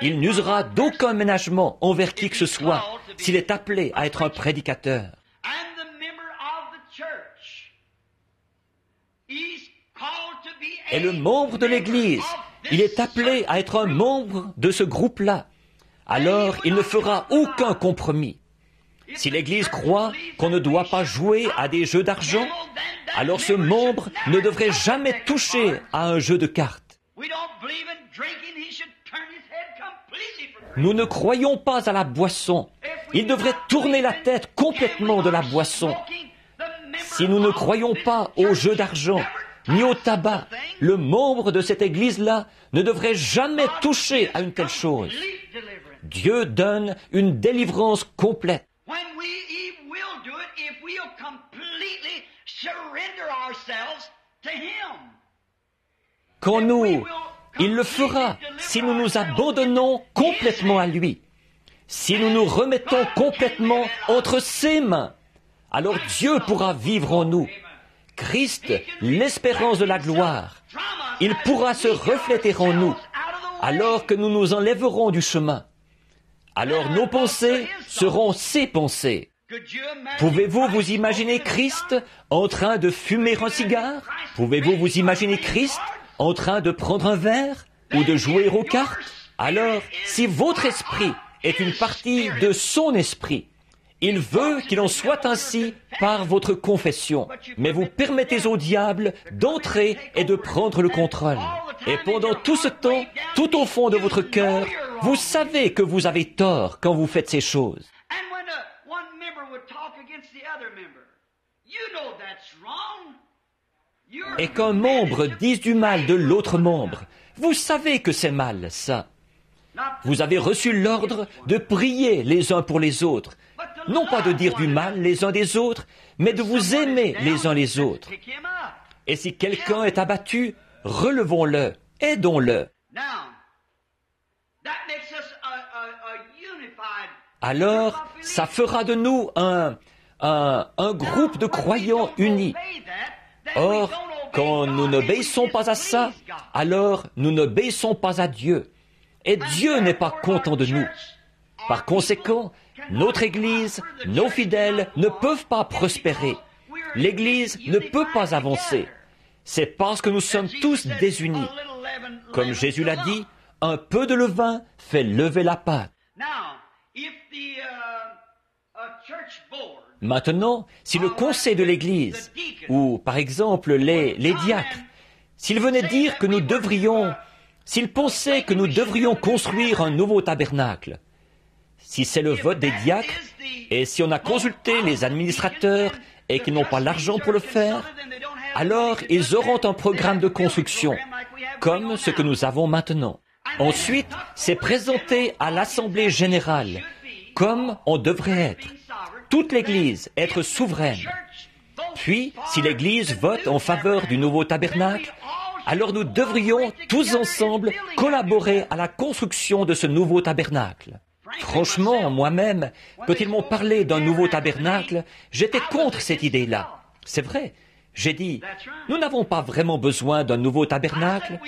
il n'usera d'aucun ménagement envers qui que ce soit s'il est appelé à être un prédicateur. Et le membre de l'Église, il est appelé à être un membre de ce groupe-là. Alors, il ne fera aucun compromis. Si l'Église croit qu'on ne doit pas jouer à des jeux d'argent, alors ce membre ne devrait jamais toucher à un jeu de cartes. Nous ne croyons pas à la boisson. Il devrait tourner la tête complètement de la boisson. Si nous ne croyons pas au jeu d'argent, ni au tabac, le membre de cette Église-là ne devrait jamais toucher à une telle chose. Dieu donne une délivrance complète. Quand il le fera si nous nous abandonnons complètement à lui, si nous nous remettons complètement entre ses mains, alors Dieu pourra vivre en nous. Christ, l'espérance de la gloire, il pourra se refléter en nous, alors que nous nous enlèverons du chemin. Alors nos pensées seront ses pensées. Pouvez-vous vous imaginer Christ en train de fumer un cigare? Pouvez-vous vous imaginer Christ en train de prendre un verre ou de jouer aux cartes? Alors, si votre esprit est une partie de son esprit, il veut qu'il en soit ainsi par votre confession. Mais vous permettez au diable d'entrer et de prendre le contrôle. Et pendant tout ce temps, tout au fond de votre cœur, vous savez que vous avez tort quand vous faites ces choses. Et qu'un membre dise du mal de l'autre membre, vous savez que c'est mal, ça. Vous avez reçu l'ordre de prier les uns pour les autres, non pas de dire du mal les uns des autres, mais de vous aimer les uns les autres. Et si quelqu'un est abattu, relevons-le, aidons-le. Alors, ça fera de nous un groupe de croyants unis. Or, quand nous n'obéissons pas à ça, alors nous n'obéissons pas à Dieu. Et Dieu n'est pas content de nous. Par conséquent, notre Église, nos fidèles ne peuvent pas prospérer. L'Église ne peut pas avancer. C'est parce que nous sommes tous désunis. Comme Jésus l'a dit, un peu de levain fait lever la pâte. Now, if the church board Maintenant, si le conseil de l'Église, ou par exemple les diacres, s'ils venaient dire que nous devrions, s'ils pensaient que nous devrions construire un nouveau tabernacle, si c'est le vote des diacres, et si on a consulté les administrateurs et qu'ils n'ont pas l'argent pour le faire, alors ils auront un programme de construction, comme ce que nous avons maintenant. Ensuite, c'est présenté à l'Assemblée générale, comme on devrait être. Toute l'Église être souveraine. Puis, si l'Église vote en faveur du nouveau tabernacle, alors nous devrions tous ensemble collaborer à la construction de ce nouveau tabernacle. Franchement, moi-même, quand ils m'ont parlé d'un nouveau tabernacle, j'étais contre cette idée-là. C'est vrai. J'ai dit, nous n'avons pas vraiment besoin d'un nouveau tabernacle.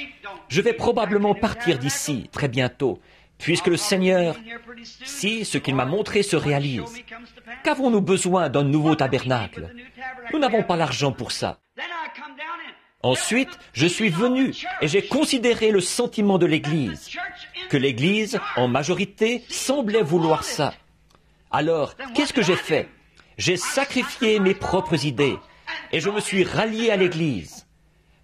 Je vais probablement partir d'ici très bientôt, puisque le Seigneur, si ce qu'il m'a montré se réalise, qu'avons-nous besoin d'un nouveau tabernacle? Nous n'avons pas l'argent pour ça. Ensuite, je suis venu et j'ai considéré le sentiment de l'Église, que l'Église, en majorité, semblait vouloir ça. Alors, qu'est-ce que j'ai fait? J'ai sacrifié mes propres idées et je me suis rallié à l'Église.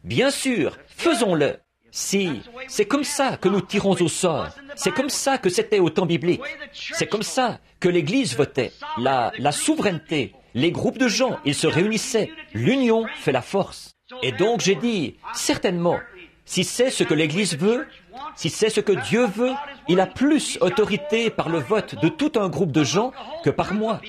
Bien sûr, faisons-le. Si, c'est comme ça que nous tirons au sort. C'est comme ça que c'était au temps biblique. C'est comme ça que l'Église votait. La souveraineté, les groupes de gens, ils se réunissaient. L'union fait la force. Et donc j'ai dit, certainement, si c'est ce que l'Église veut, si c'est ce que Dieu veut, il a plus autorité par le vote de tout un groupe de gens que par moi.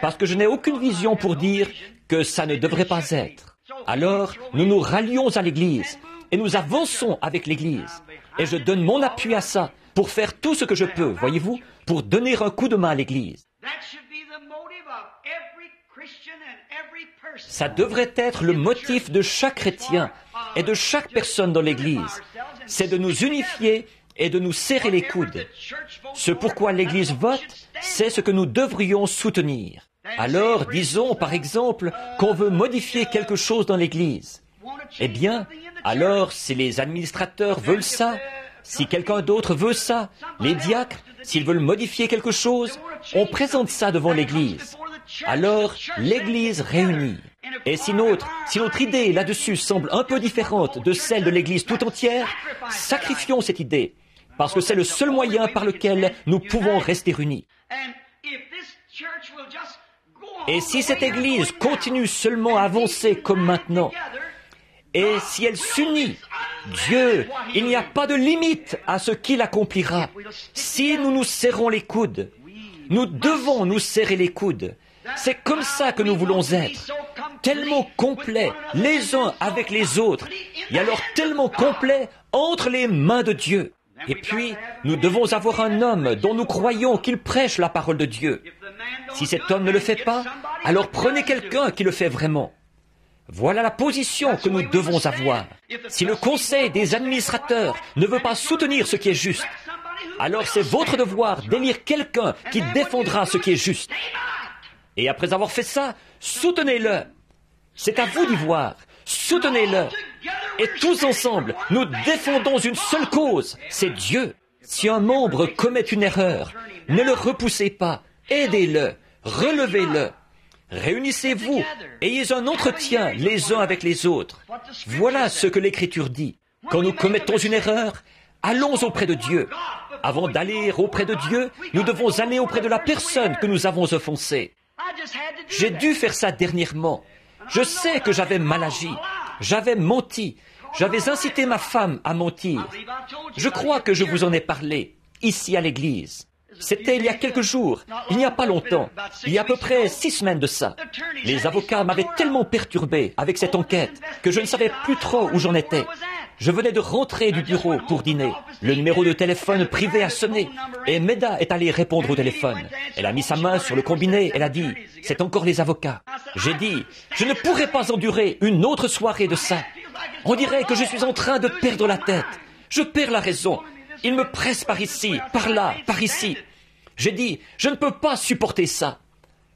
Parce que je n'ai aucune vision pour dire que ça ne devrait pas être. Alors, nous nous rallions à l'Église et nous avançons avec l'Église. Et je donne mon appui à ça pour faire tout ce que je peux, voyez-vous, pour donner un coup de main à l'Église. Ça devrait être le motif de chaque chrétien et de chaque personne dans l'Église. C'est de nous unifier et de nous serrer les coudes. Ce pourquoi l'Église vote, c'est ce que nous devrions soutenir. Alors, disons par exemple qu'on veut modifier quelque chose dans l'Église. Eh bien, alors si les administrateurs veulent ça, si quelqu'un d'autre veut ça, les diacres, s'ils veulent modifier quelque chose, on présente ça devant l'Église. Alors, l'Église réunit. Et si notre idée là-dessus semble un peu différente de celle de l'Église tout entière, sacrifions cette idée, parce que c'est le seul moyen par lequel nous pouvons rester unis. Et si cette Église continue seulement à avancer comme maintenant, et si elle s'unit, Dieu, il n'y a pas de limite à ce qu'il accomplira. Si nous nous serrons les coudes, nous devons nous serrer les coudes. C'est comme ça que nous voulons être, tellement complets les uns avec les autres, et alors tellement complets entre les mains de Dieu. Et puis, nous devons avoir un homme dont nous croyons qu'il prêche la parole de Dieu. Si cet homme ne le fait pas, alors prenez quelqu'un qui le fait vraiment. Voilà la position que nous devons avoir. Si le conseil des administrateurs ne veut pas soutenir ce qui est juste, alors c'est votre devoir d'élire quelqu'un qui défendra ce qui est juste. Et après avoir fait ça, soutenez-le. C'est à vous d'y voir. Soutenez-le. Et tous ensemble, nous défendons une seule cause, c'est Dieu. Si un membre commet une erreur, ne le repoussez pas. Aidez-le. Relevez-le. Réunissez-vous. Ayez un entretien les uns avec les autres. Voilà ce que l'Écriture dit. Quand nous commettons une erreur, allons auprès de Dieu. Avant d'aller auprès de Dieu, nous devons aller auprès de la personne que nous avons offensée. J'ai dû faire ça dernièrement. Je sais que j'avais mal agi. J'avais menti. J'avais incité ma femme à mentir. Je crois que je vous en ai parlé, ici à l'église. C'était il y a quelques jours, il n'y a pas longtemps, il y a à peu près 6 semaines de ça. Les avocats m'avaient tellement perturbé avec cette enquête que je ne savais plus trop où j'en étais. Je venais de rentrer du bureau pour dîner. Le numéro de téléphone privé a sonné et Meda est allée répondre au téléphone. Elle a mis sa main sur le combiné, elle a dit « C'est encore les avocats ». J'ai dit « Je ne pourrai pas endurer une autre soirée de ça. On dirait que je suis en train de perdre la tête. Je perds la raison. Ils me pressent par ici, par là, par ici. » J'ai dit « Je ne peux pas supporter ça ».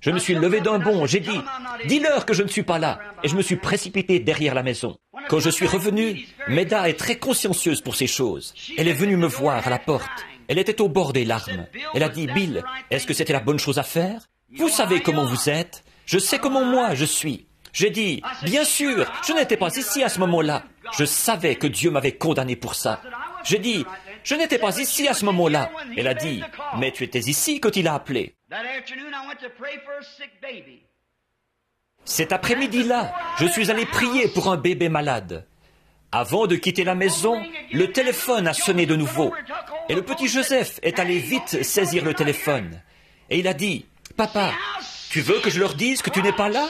Je me suis levé d'un bond, j'ai dit « Dis-leur que je ne suis pas là ». Et je me suis précipité derrière la maison. Quand je suis revenu, Meda est très consciencieuse pour ces choses. Elle est venue me voir à la porte. Elle était au bord des larmes. Elle a dit « Bill, est-ce que c'était la bonne chose à faire? Vous savez comment vous êtes. Je sais comment moi je suis. J'ai dit, bien sûr, je n'étais pas ici à ce moment-là. Je savais que Dieu m'avait condamné pour ça. J'ai dit, je n'étais pas ici à ce moment-là. Elle a dit, mais tu étais ici quand il a appelé. Cet après-midi-là, je suis allé prier pour un bébé malade. Avant de quitter la maison, le téléphone a sonné de nouveau. Et le petit Joseph est allé vite saisir le téléphone. Et il a dit, « Papa, tu veux que je leur dise que tu n'es pas là ?»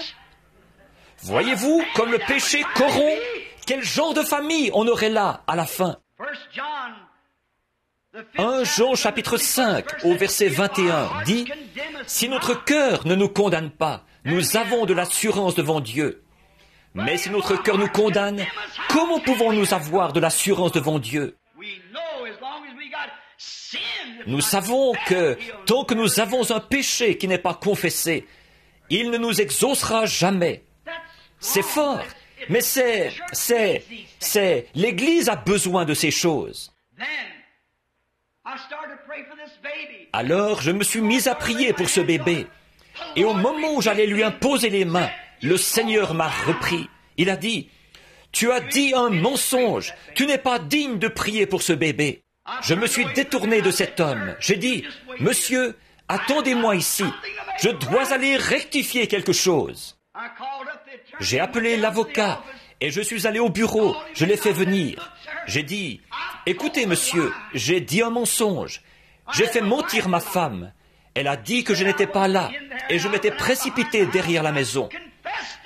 Voyez-vous comme le péché corrompt? Quel genre de famille on aurait là à la fin? 1 Jean chapitre 5 au verset 21 dit, « Si notre cœur ne nous condamne pas, nous avons de l'assurance devant Dieu. Mais si notre cœur nous condamne, comment pouvons-nous avoir de l'assurance devant Dieu? Nous savons que tant que nous avons un péché qui n'est pas confessé, il ne nous exaucera jamais. » C'est fort, mais l'Église a besoin de ces choses. Alors, je me suis mis à prier pour ce bébé. Et au moment où j'allais lui imposer les mains, le Seigneur m'a repris. Il a dit, « Tu as dit un mensonge. Tu n'es pas digne de prier pour ce bébé. » Je me suis détourné de cet homme. J'ai dit, « Monsieur, attendez-moi ici. Je dois aller rectifier quelque chose. » J'ai appelé l'avocat et je suis allé au bureau. Je l'ai fait venir. J'ai dit, « Écoutez, monsieur, j'ai dit un mensonge. J'ai fait mentir ma femme. Elle a dit que je n'étais pas là et je m'étais précipité derrière la maison.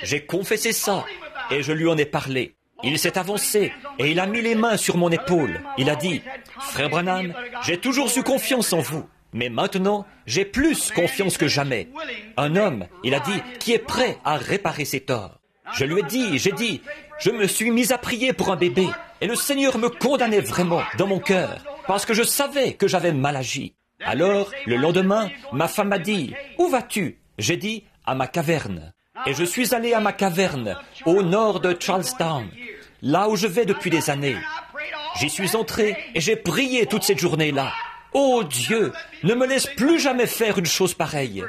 J'ai confessé ça et je lui en ai parlé. Il s'est avancé et il a mis les mains sur mon épaule. Il a dit, « Frère Branham, j'ai toujours eu confiance en vous. Mais maintenant, j'ai plus confiance que jamais. » Un homme, il a dit, qui est prêt à réparer ses torts. Je lui ai dit, je me suis mis à prier pour un bébé. Et le Seigneur me condamnait vraiment dans mon cœur, parce que je savais que j'avais mal agi. Alors, le lendemain, ma femme m'a dit, « Où vas-tu ?» J'ai dit, « À ma caverne. » Et je suis allé à ma caverne, au nord de Charlestown, là où je vais depuis des années. J'y suis entré et j'ai prié toute cette journée-là. Oh Dieu, ne me laisse plus jamais faire une chose pareille.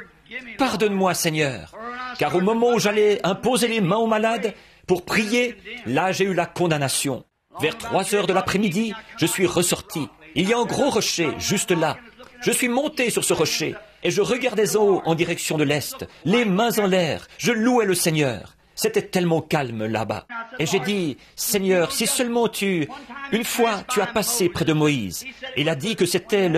Pardonne-moi, Seigneur, car au moment où j'allais imposer les mains aux malades pour prier, là j'ai eu la condamnation. Vers 3 heures de l'après-midi, je suis ressorti. Il y a un gros rocher juste là. Je suis monté sur ce rocher et je regardais en haut en direction de l'est, les mains en l'air. Je louais le Seigneur. C'était tellement calme là-bas. Et j'ai dit, « Seigneur, si seulement une fois, tu as passé près de Moïse. » Il a dit que c'était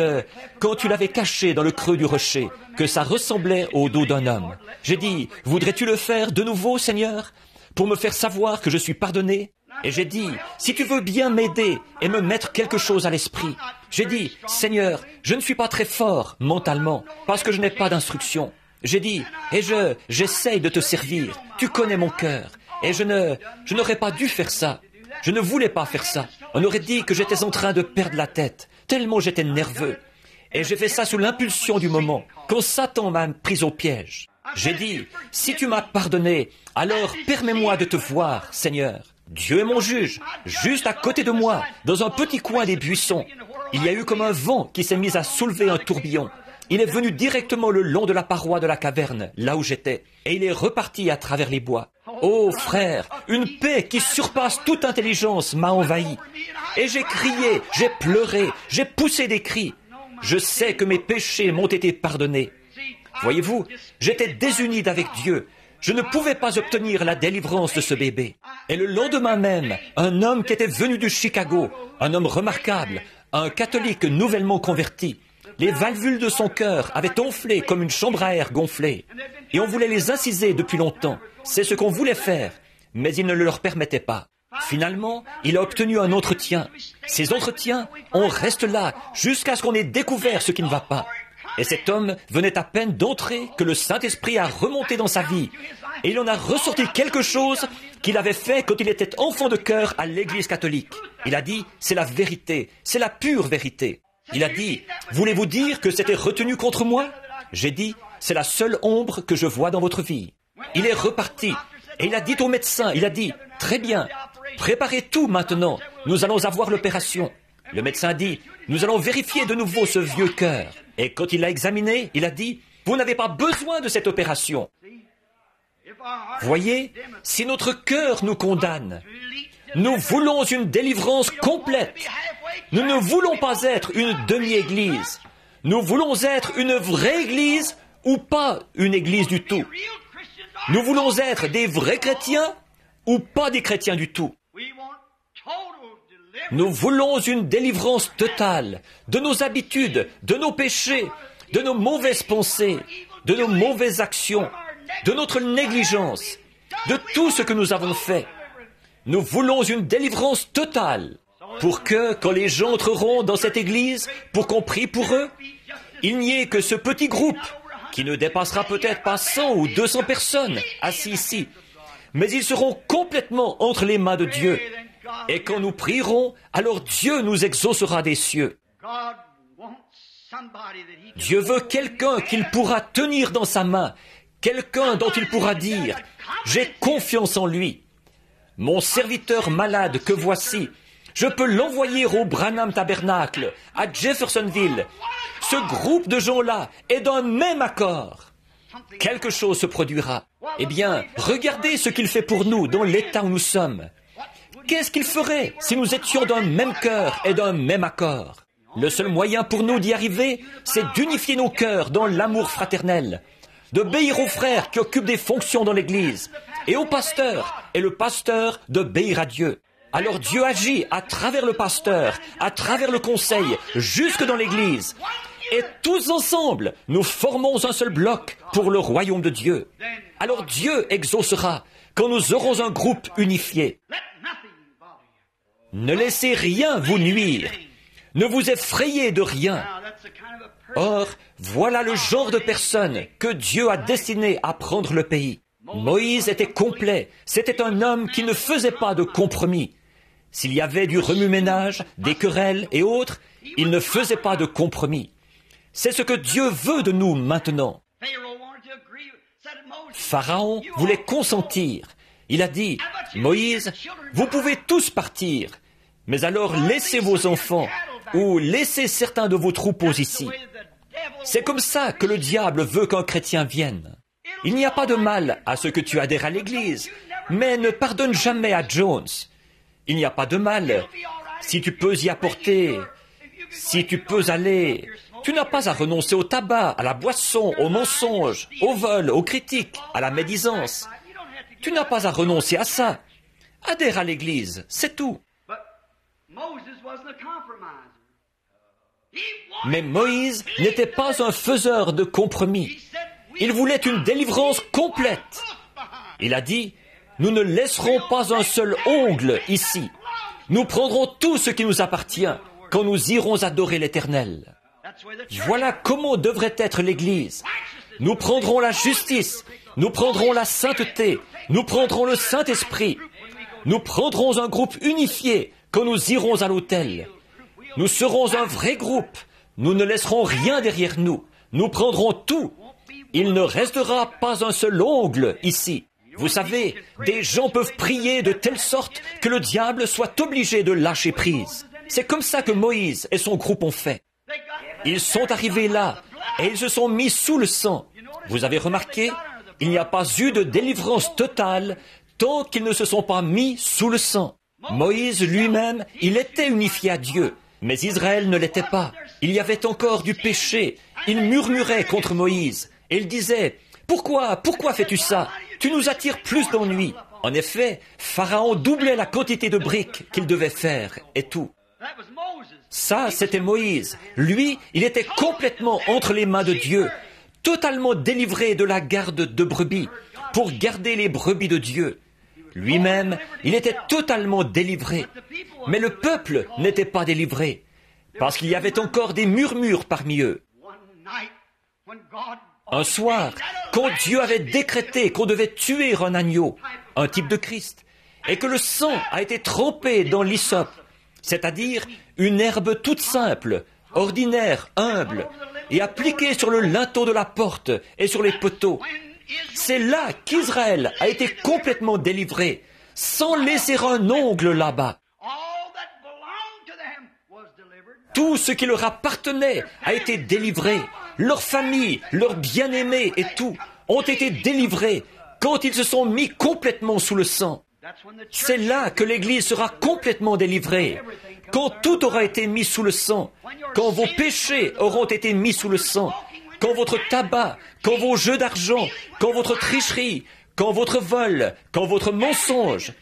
quand tu l'avais caché dans le creux du rocher, que ça ressemblait au dos d'un homme. J'ai dit, « Voudrais-tu le faire de nouveau, Seigneur, pour me faire savoir que je suis pardonné? » Et j'ai dit, « Si tu veux bien m'aider et me mettre quelque chose à l'esprit. » J'ai dit, « Seigneur, je ne suis pas très fort mentalement, parce que je n'ai pas d'instruction. » J'ai dit, et j'essaye de te servir. Tu connais mon cœur. Et je n'aurais pas dû faire ça. Je ne voulais pas faire ça. On aurait dit que j'étais en train de perdre la tête, tellement j'étais nerveux. Et j'ai fait ça sous l'impulsion du moment, quand Satan m'a pris au piège. J'ai dit, si tu m'as pardonné, alors permets-moi de te voir, Seigneur. Dieu est mon juge, juste à côté de moi, dans un petit coin des buissons. Il y a eu comme un vent qui s'est mis à soulever un tourbillon. Il est venu directement le long de la paroi de la caverne, là où j'étais, et il est reparti à travers les bois. Oh frère, une paix qui surpasse toute intelligence m'a envahi. Et j'ai crié, j'ai pleuré, j'ai poussé des cris. Je sais que mes péchés m'ont été pardonnés. Voyez-vous, j'étais désuni d'avec Dieu. Je ne pouvais pas obtenir la délivrance de ce bébé. Et le lendemain même, un homme qui était venu de Chicago, un homme remarquable, un catholique nouvellement converti, les valvules de son cœur avaient enflé comme une chambre à air gonflée. Et on voulait les inciser depuis longtemps. C'est ce qu'on voulait faire, mais il ne le leur permettait pas. Finalement, il a obtenu un entretien. Ces entretiens, on reste là jusqu'à ce qu'on ait découvert ce qui ne va pas. Et cet homme venait à peine d'entrer que le Saint-Esprit a remonté dans sa vie. Et il en a ressorti quelque chose qu'il avait fait quand il était enfant de cœur à l'Église catholique. Il a dit, c'est la vérité, c'est la pure vérité. Il a dit, voulez-vous dire que c'était retenu contre moi? J'ai dit, c'est la seule ombre que je vois dans votre vie. Il est reparti et il a dit au médecin, il a dit, très bien, préparez tout maintenant, nous allons avoir l'opération. Le médecin a dit, nous allons vérifier de nouveau ce vieux cœur. Et quand il l'a examiné, il a dit, vous n'avez pas besoin de cette opération. Voyez, si notre cœur nous condamne, nous voulons une délivrance complète. Nous ne voulons pas être une demi-église. Nous voulons être une vraie église ou pas une église du tout. Nous voulons être des vrais chrétiens ou pas des chrétiens du tout. Nous voulons une délivrance totale de nos habitudes, de nos péchés, de nos mauvaises pensées, de nos mauvaises actions, de notre négligence, de tout ce que nous avons fait. Nous voulons une délivrance totale pour que, quand les gens entreront dans cette église, pour qu'on prie pour eux, il n'y ait que ce petit groupe qui ne dépassera peut-être pas 100 ou 200 personnes assis ici, mais ils seront complètement entre les mains de Dieu. Et quand nous prierons, alors Dieu nous exaucera des cieux. Dieu veut quelqu'un qu'il pourra tenir dans sa main, quelqu'un dont il pourra dire « J'ai confiance en lui. Mon serviteur malade que voici, je peux l'envoyer au Branham Tabernacle, à Jeffersonville. Ce groupe de gens-là est d'un même accord. Quelque chose se produira. Eh bien, regardez ce qu'il fait pour nous dans l'état où nous sommes. Qu'est-ce qu'il ferait si nous étions d'un même cœur et d'un même accord? Le seul moyen pour nous d'y arriver, c'est d'unifier nos cœurs dans l'amour fraternel, d'obéir aux frères qui occupent des fonctions dans l'Église, et au pasteur, et le pasteur d'obéir à Dieu. Alors Dieu agit à travers le pasteur, à travers le conseil, jusque dans l'Église. Et tous ensemble, nous formons un seul bloc pour le royaume de Dieu. Alors Dieu exaucera quand nous aurons un groupe unifié. Ne laissez rien vous nuire. Ne vous effrayez de rien. Or, voilà le genre de personne que Dieu a destiné à prendre le pays. Moïse était complet. C'était un homme qui ne faisait pas de compromis. S'il y avait du remue-ménage, des querelles et autres, il ne faisait pas de compromis. C'est ce que Dieu veut de nous maintenant. Pharaon voulait consentir. Il a dit, « Moïse, vous pouvez tous partir, mais alors laissez vos enfants ou laissez certains de vos troupeaux ici. » C'est comme ça que le diable veut qu'un chrétien vienne. Il n'y a pas de mal à ce que tu adhères à l'Église, mais ne pardonne jamais à Jones. Il n'y a pas de mal. Si tu peux y apporter, si tu peux aller, tu n'as pas à renoncer au tabac, à la boisson, au mensonge, au vol, aux critiques, à la médisance. Tu n'as pas à renoncer à ça. Adhère à l'Église, c'est tout. Mais Moïse n'était pas un faiseur de compromis. Il voulait une délivrance complète. Il a dit, « Nous ne laisserons pas un seul ongle ici. Nous prendrons tout ce qui nous appartient quand nous irons adorer l'Éternel. » Voilà comment devrait être l'Église. Nous prendrons la justice, nous prendrons la sainteté, nous prendrons le Saint-Esprit. Nous prendrons un groupe unifié quand nous irons à l'autel. Nous serons un vrai groupe. Nous ne laisserons rien derrière nous. Nous prendrons tout. Il ne restera pas un seul ongle ici. Vous savez, des gens peuvent prier de telle sorte que le diable soit obligé de lâcher prise. C'est comme ça que Moïse et son groupe ont fait. Ils sont arrivés là et ils se sont mis sous le sang. Vous avez remarqué, il n'y a pas eu de délivrance totale tant qu'ils ne se sont pas mis sous le sang. Moïse lui-même, il était unifié à Dieu, mais Israël ne l'était pas. Il y avait encore du péché. Il murmurait contre Moïse et il disait, « Pourquoi fais-tu ça? Tu nous attires plus d'ennuis. » En effet, Pharaon doublait la quantité de briques qu'il devait faire et tout. Ça, c'était Moïse. Lui, il était complètement entre les mains de Dieu, totalement délivré de la garde de brebis, pour garder les brebis de Dieu. Lui-même, il était totalement délivré. Mais le peuple n'était pas délivré, parce qu'il y avait encore des murmures parmi eux. Un soir, quand Dieu avait décrété qu'on devait tuer un agneau, un type de Christ, et que le sang a été trempé dans l'hysope, c'est-à-dire une herbe toute simple, ordinaire, humble, et appliquée sur le linteau de la porte et sur les poteaux. C'est là qu'Israël a été complètement délivré, sans laisser un ongle là-bas. Tout ce qui leur appartenait a été délivré. Leur famille, leurs bien-aimés et tout ont été délivrés quand ils se sont mis complètement sous le sang. C'est là que l'Église sera complètement délivrée. Quand tout aura été mis sous le sang, quand vos péchés auront été mis sous le sang, quand votre tabac, quand vos jeux d'argent, quand votre tricherie, quand votre vol, quand votre mensonge,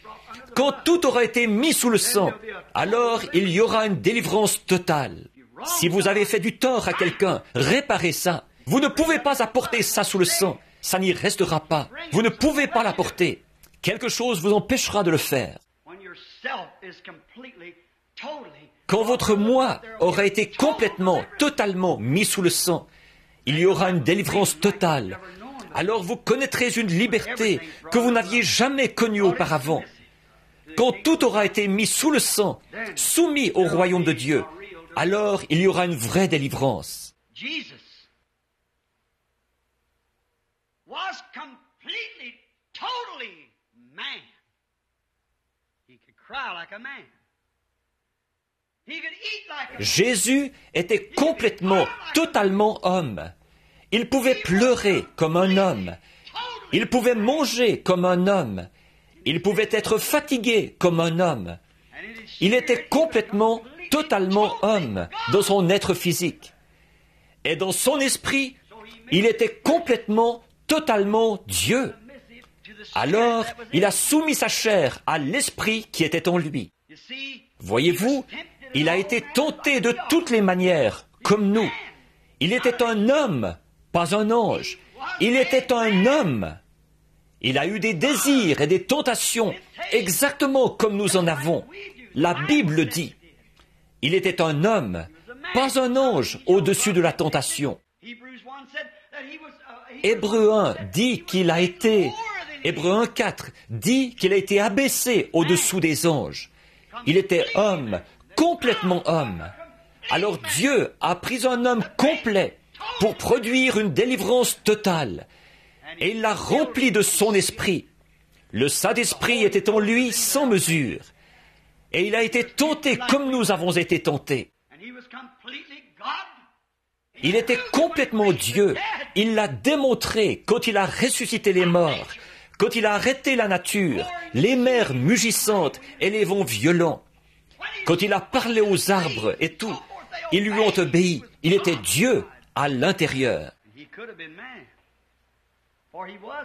quand tout aura été mis sous le sang, alors il y aura une délivrance totale. Si vous avez fait du tort à quelqu'un, réparez ça. Vous ne pouvez pas apporter ça sous le sang. Ça n'y restera pas. Vous ne pouvez pas l'apporter. Quelque chose vous empêchera de le faire. Quand votre moi aura été complètement, totalement mis sous le sang, il y aura une délivrance totale. Alors vous connaîtrez une liberté que vous n'aviez jamais connue auparavant. Quand tout aura été mis sous le sang, soumis au royaume de Dieu, alors il y aura une vraie délivrance. Jesus was completely, totally man. He could cry like a man. He could eat like a man. Jésus était complètement, totalement homme. Il pouvait pleurer comme un homme. Il pouvait manger comme un homme. Il pouvait être fatigué comme un homme. Il était complètement, totalement homme dans son être physique. Et dans son esprit, il était complètement, totalement Dieu. Alors, il a soumis sa chair à l'esprit qui était en lui. Voyez-vous, il a été tenté de toutes les manières, comme nous. Il était un homme, pas un ange. Il était un homme. Il a eu des désirs et des tentations, exactement comme nous en avons. La Bible le dit. Il était un homme, pas un ange au-dessus de la tentation. Hébreux 1 dit qu'il a été, Hébreux 1:4 dit qu'il a été abaissé au-dessous des anges. Il était homme, complètement homme. Alors Dieu a pris un homme complet pour produire une délivrance totale. Et il l'a rempli de son esprit. Le Saint-Esprit était en lui sans mesure. Et il a été tenté comme nous avons été tentés. Il était complètement Dieu. Il l'a démontré quand il a ressuscité les morts, quand il a arrêté la nature, les mers mugissantes et les vents violents. Quand il a parlé aux arbres et tout, ils lui ont obéi. Il était Dieu à l'intérieur.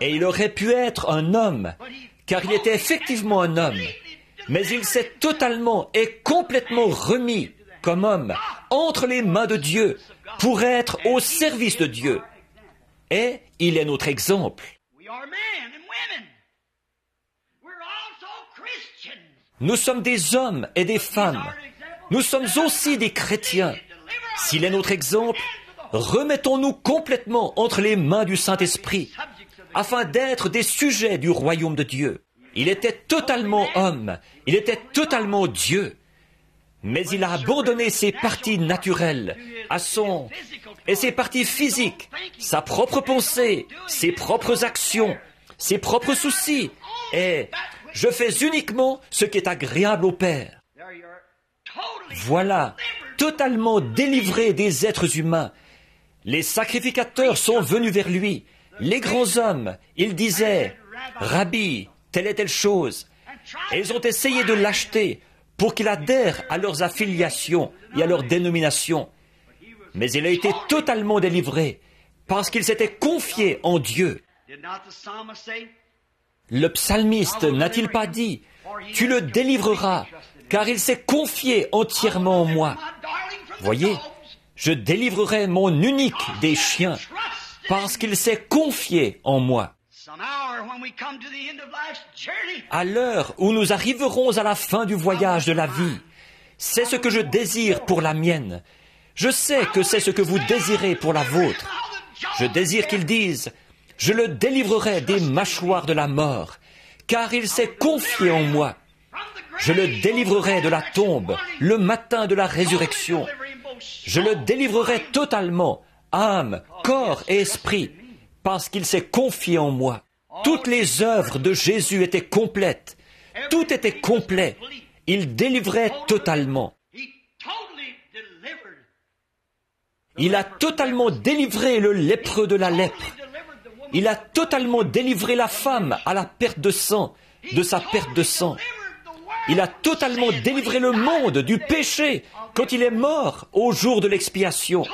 Et il aurait pu être un homme, car il était effectivement un homme. Mais il s'est totalement et complètement remis comme homme entre les mains de Dieu pour être au service de Dieu. Et il est notre exemple. Nous sommes des hommes et des femmes. Nous sommes aussi des chrétiens. S'il est notre exemple, remettons-nous complètement entre les mains du Saint-Esprit, afin d'être des sujets du royaume de Dieu. Il était totalement homme, il était totalement Dieu, mais il a abandonné ses parties naturelles et ses parties physiques, sa propre pensée, ses propres actions, ses propres soucis, et je fais uniquement ce qui est agréable au Père. Voilà, totalement délivré des êtres humains. Les sacrificateurs sont venus vers lui. Les grands hommes, ils disaient, « Rabbi, telle et telle chose. » Et ils ont essayé de l'acheter pour qu'il adhère à leurs affiliations et à leur dénomination. Mais il a été totalement délivré parce qu'il s'était confié en Dieu. Le psalmiste n'a-t-il pas dit, « Tu le délivreras, car il s'est confié entièrement en moi. » Voyez, je délivrerai mon unique des chiens parce qu'il s'est confié en moi. À l'heure où nous arriverons à la fin du voyage de la vie, c'est ce que je désire pour la mienne. Je sais que c'est ce que vous désirez pour la vôtre. Je désire qu'ils disent, « Je le délivrerai des mâchoires de la mort, car il s'est confié en moi. Je le délivrerai de la tombe, le matin de la résurrection. Je le délivrerai totalement, âme, corps et esprit, parce qu'il s'est confié en moi. » Toutes les œuvres de Jésus étaient complètes. Tout était complet. Il délivrait totalement. Il a totalement délivré le lépreux de la lèpre. Il a totalement délivré la femme à la perte de sang, de sa perte de sang. Il a totalement délivré le monde du péché quand il est mort au jour de l'expiation.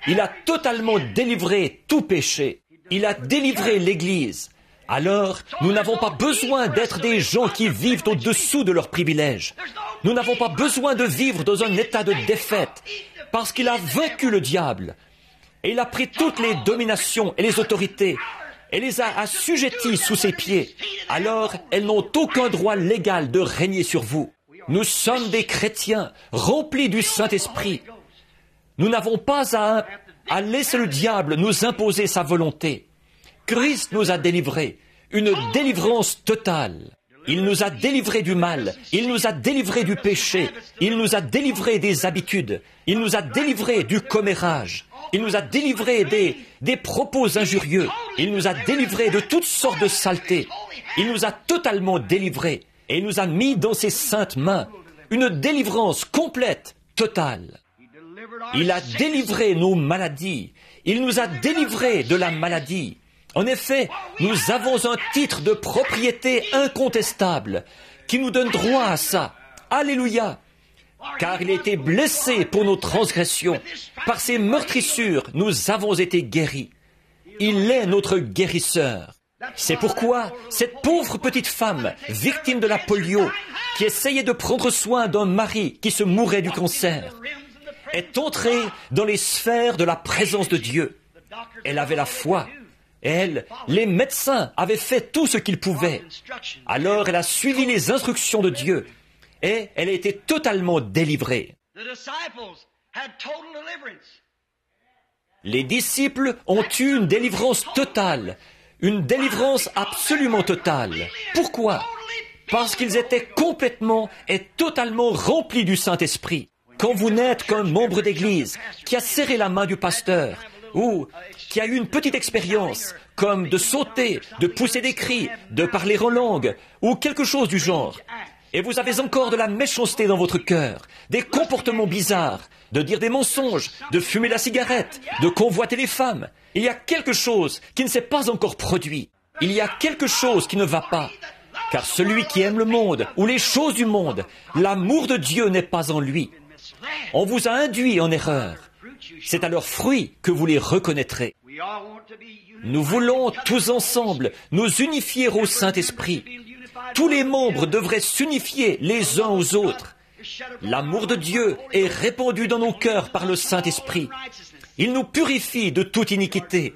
Il a totalement délivré tout péché. Il a délivré l'Église. Alors, nous n'avons pas besoin d'être des gens qui vivent au-dessous de leurs privilèges. Nous n'avons pas besoin de vivre dans un état de défaite, parce qu'il a vaincu le diable. Et il a pris toutes les dominations et les autorités, et les a assujetties sous ses pieds. Alors, elles n'ont aucun droit légal de régner sur vous. Nous sommes des chrétiens remplis du Saint-Esprit. Nous n'avons pas à laisser le diable nous imposer sa volonté. Christ nous a délivrés, une délivrance totale. Il nous a délivrés du mal, il nous a délivrés du péché, il nous a délivrés des habitudes, il nous a délivrés du commérage, il nous a délivrés des propos injurieux, il nous a délivrés de toutes sortes de saletés. Il nous a totalement délivrés et il nous a mis dans ses saintes mains une délivrance complète, totale. Il a délivré nos maladies, il nous a délivrés de la maladie. En effet, nous avons un titre de propriété incontestable qui nous donne droit à ça. Alléluia! Car il a été blessé pour nos transgressions. Par ses meurtrissures, nous avons été guéris. Il est notre guérisseur. C'est pourquoi cette pauvre petite femme, victime de la polio, qui essayait de prendre soin d'un mari qui se mourait du cancer, est entrée dans les sphères de la présence de Dieu. Elle avait la foi. Elle, les médecins avaient fait tout ce qu'ils pouvaient. Alors elle a suivi les instructions de Dieu et elle a été totalement délivrée. Les disciples ont eu une délivrance totale, une délivrance absolument totale. Pourquoi? Parce qu'ils étaient complètement et totalement remplis du Saint-Esprit. Quand vous n'êtes qu'un membre d'église qui a serré la main du pasteur, ou qui a eu une petite expérience, comme de sauter, de pousser des cris, de parler en langue, ou quelque chose du genre, et vous avez encore de la méchanceté dans votre cœur, des comportements bizarres, de dire des mensonges, de fumer la cigarette, de convoiter les femmes, il y a quelque chose qui ne s'est pas encore produit. Il y a quelque chose qui ne va pas. Car celui qui aime le monde, ou les choses du monde, l'amour de Dieu n'est pas en lui. On vous a induit en erreur. C'est à leurs fruits que vous les reconnaîtrez. Nous voulons tous ensemble nous unifier au Saint-Esprit. Tous les membres devraient s'unifier les uns aux autres. L'amour de Dieu est répandu dans nos cœurs par le Saint-Esprit. Il nous purifie de toute iniquité.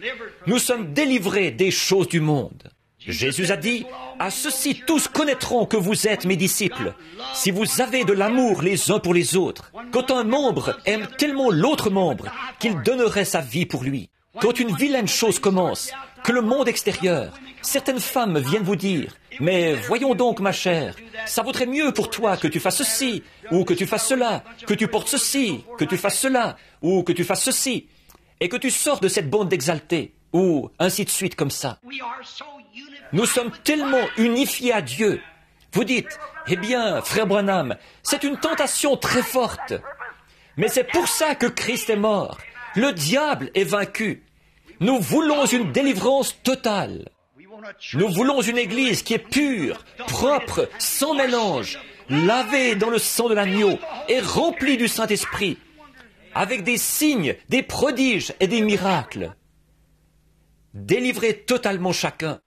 Nous sommes délivrés des choses du monde. Jésus a dit, « À ceux-ci tous connaîtront que vous êtes mes disciples, si vous avez de l'amour les uns pour les autres. » Quand un membre aime tellement l'autre membre qu'il donnerait sa vie pour lui. Quand une vilaine chose commence, que le monde extérieur, certaines femmes viennent vous dire, « Mais voyons donc ma chère, ça vaudrait mieux pour toi que tu fasses ceci, ou que tu fasses cela, que tu portes ceci, que tu fasses cela, ou que tu fasses ceci, et que tu sors de cette bande d'exaltés, ou ainsi de suite comme ça. » Nous sommes tellement unifiés à Dieu. Vous dites, eh bien, frère Branham, c'est une tentation très forte. Mais c'est pour ça que Christ est mort. Le diable est vaincu. Nous voulons une délivrance totale. Nous voulons une église qui est pure, propre, sans mélange, lavée dans le sang de l'agneau et remplie du Saint-Esprit, avec des signes, des prodiges et des miracles. Délivrez totalement chacun.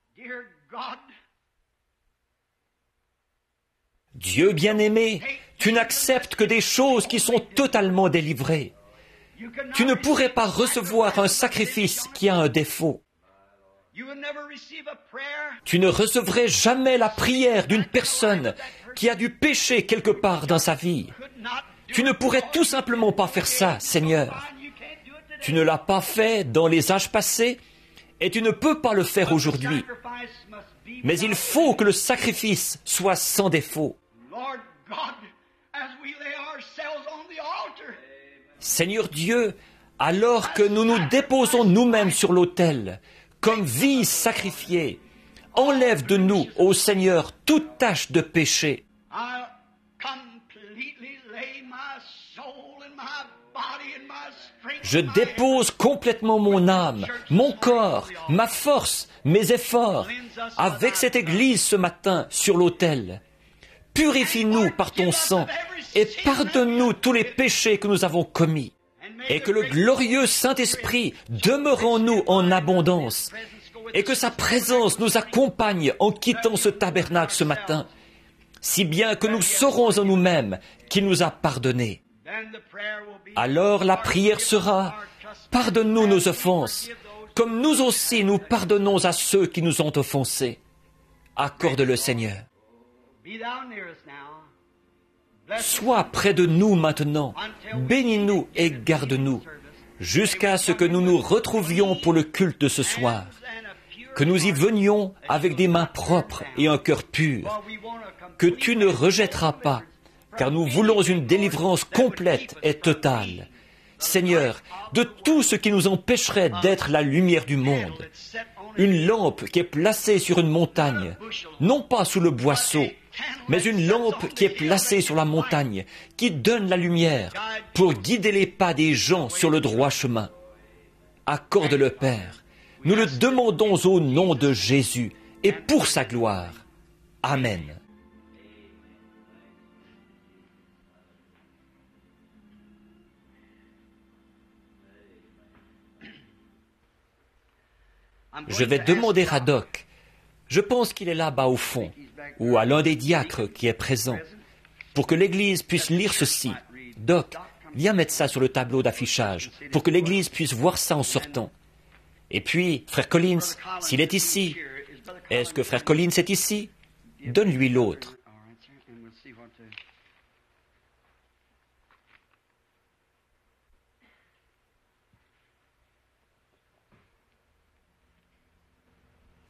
Dieu bien-aimé, tu n'acceptes que des choses qui sont totalement délivrées. Tu ne pourrais pas recevoir un sacrifice qui a un défaut. Tu ne recevrais jamais la prière d'une personne qui a du péché quelque part dans sa vie. Tu ne pourrais tout simplement pas faire ça, Seigneur. Tu ne l'as pas fait dans les âges passés et tu ne peux pas le faire aujourd'hui. Mais il faut que le sacrifice soit sans défaut. Seigneur Dieu, alors que nous nous déposons nous-mêmes sur l'autel, comme vie sacrifiée, enlève de nous, ô Seigneur, toute tache de péché. Je dépose complètement mon âme, mon corps, ma force, mes efforts, avec cette Église ce matin sur l'autel. Purifie-nous par ton sang et pardonne-nous tous les péchés que nous avons commis. Et que le glorieux Saint-Esprit demeure en nous en abondance. Et que sa présence nous accompagne en quittant ce tabernacle ce matin, si bien que nous saurons en nous-mêmes qu'il nous a pardonnés. Alors la prière sera « Pardonne-nous nos offenses, comme nous aussi nous pardonnons à ceux qui nous ont offensés. » Accorde-le, Seigneur. Sois près de nous maintenant, bénis-nous et garde-nous, jusqu'à ce que nous nous retrouvions pour le culte de ce soir, que nous y venions avec des mains propres et un cœur pur, que tu ne rejetteras pas, car nous voulons une délivrance complète et totale. Seigneur, de tout ce qui nous empêcherait d'être la lumière du monde, une lampe qui est placée sur une montagne, non pas sous le boisseau, mais une lampe qui est placée sur la montagne, qui donne la lumière pour guider les pas des gens sur le droit chemin. Accorde-le, Père. Nous le demandons au nom de Jésus et pour sa gloire. Amen. Je vais demander à Doc. Je pense qu'il est là-bas au fond, ou à l'un des diacres qui est présent, pour que l'Église puisse lire ceci. Doc, viens mettre ça sur le tableau d'affichage, pour que l'Église puisse voir ça en sortant. Et puis, Frère Collins, s'il est ici, est-ce que Frère Collins est ici? Donne-lui l'autre.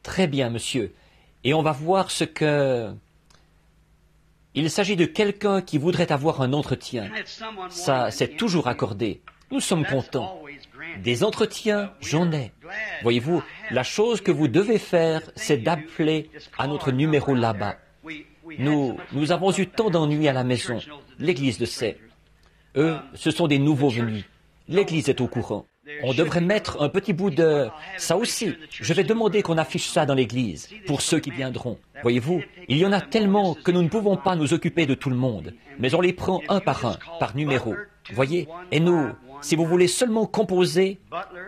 Très bien, monsieur. Et on va voir ce que... Il s'agit de quelqu'un qui voudrait avoir un entretien. Ça, c'est toujours accordé. Nous sommes contents. Des entretiens, j'en ai. Voyez-vous, la chose que vous devez faire, c'est d'appeler à notre numéro là-bas. Nous avons eu tant d'ennuis à la maison. L'Église le sait. Eux, ce sont des nouveaux venus. L'Église est au courant. On devrait mettre un petit bout de... Ça aussi, je vais demander qu'on affiche ça dans l'église, pour ceux qui viendront. Voyez-vous, il y en a tellement que nous ne pouvons pas nous occuper de tout le monde, mais on les prend un, par numéro. Voyez, et nous, si vous voulez seulement composer,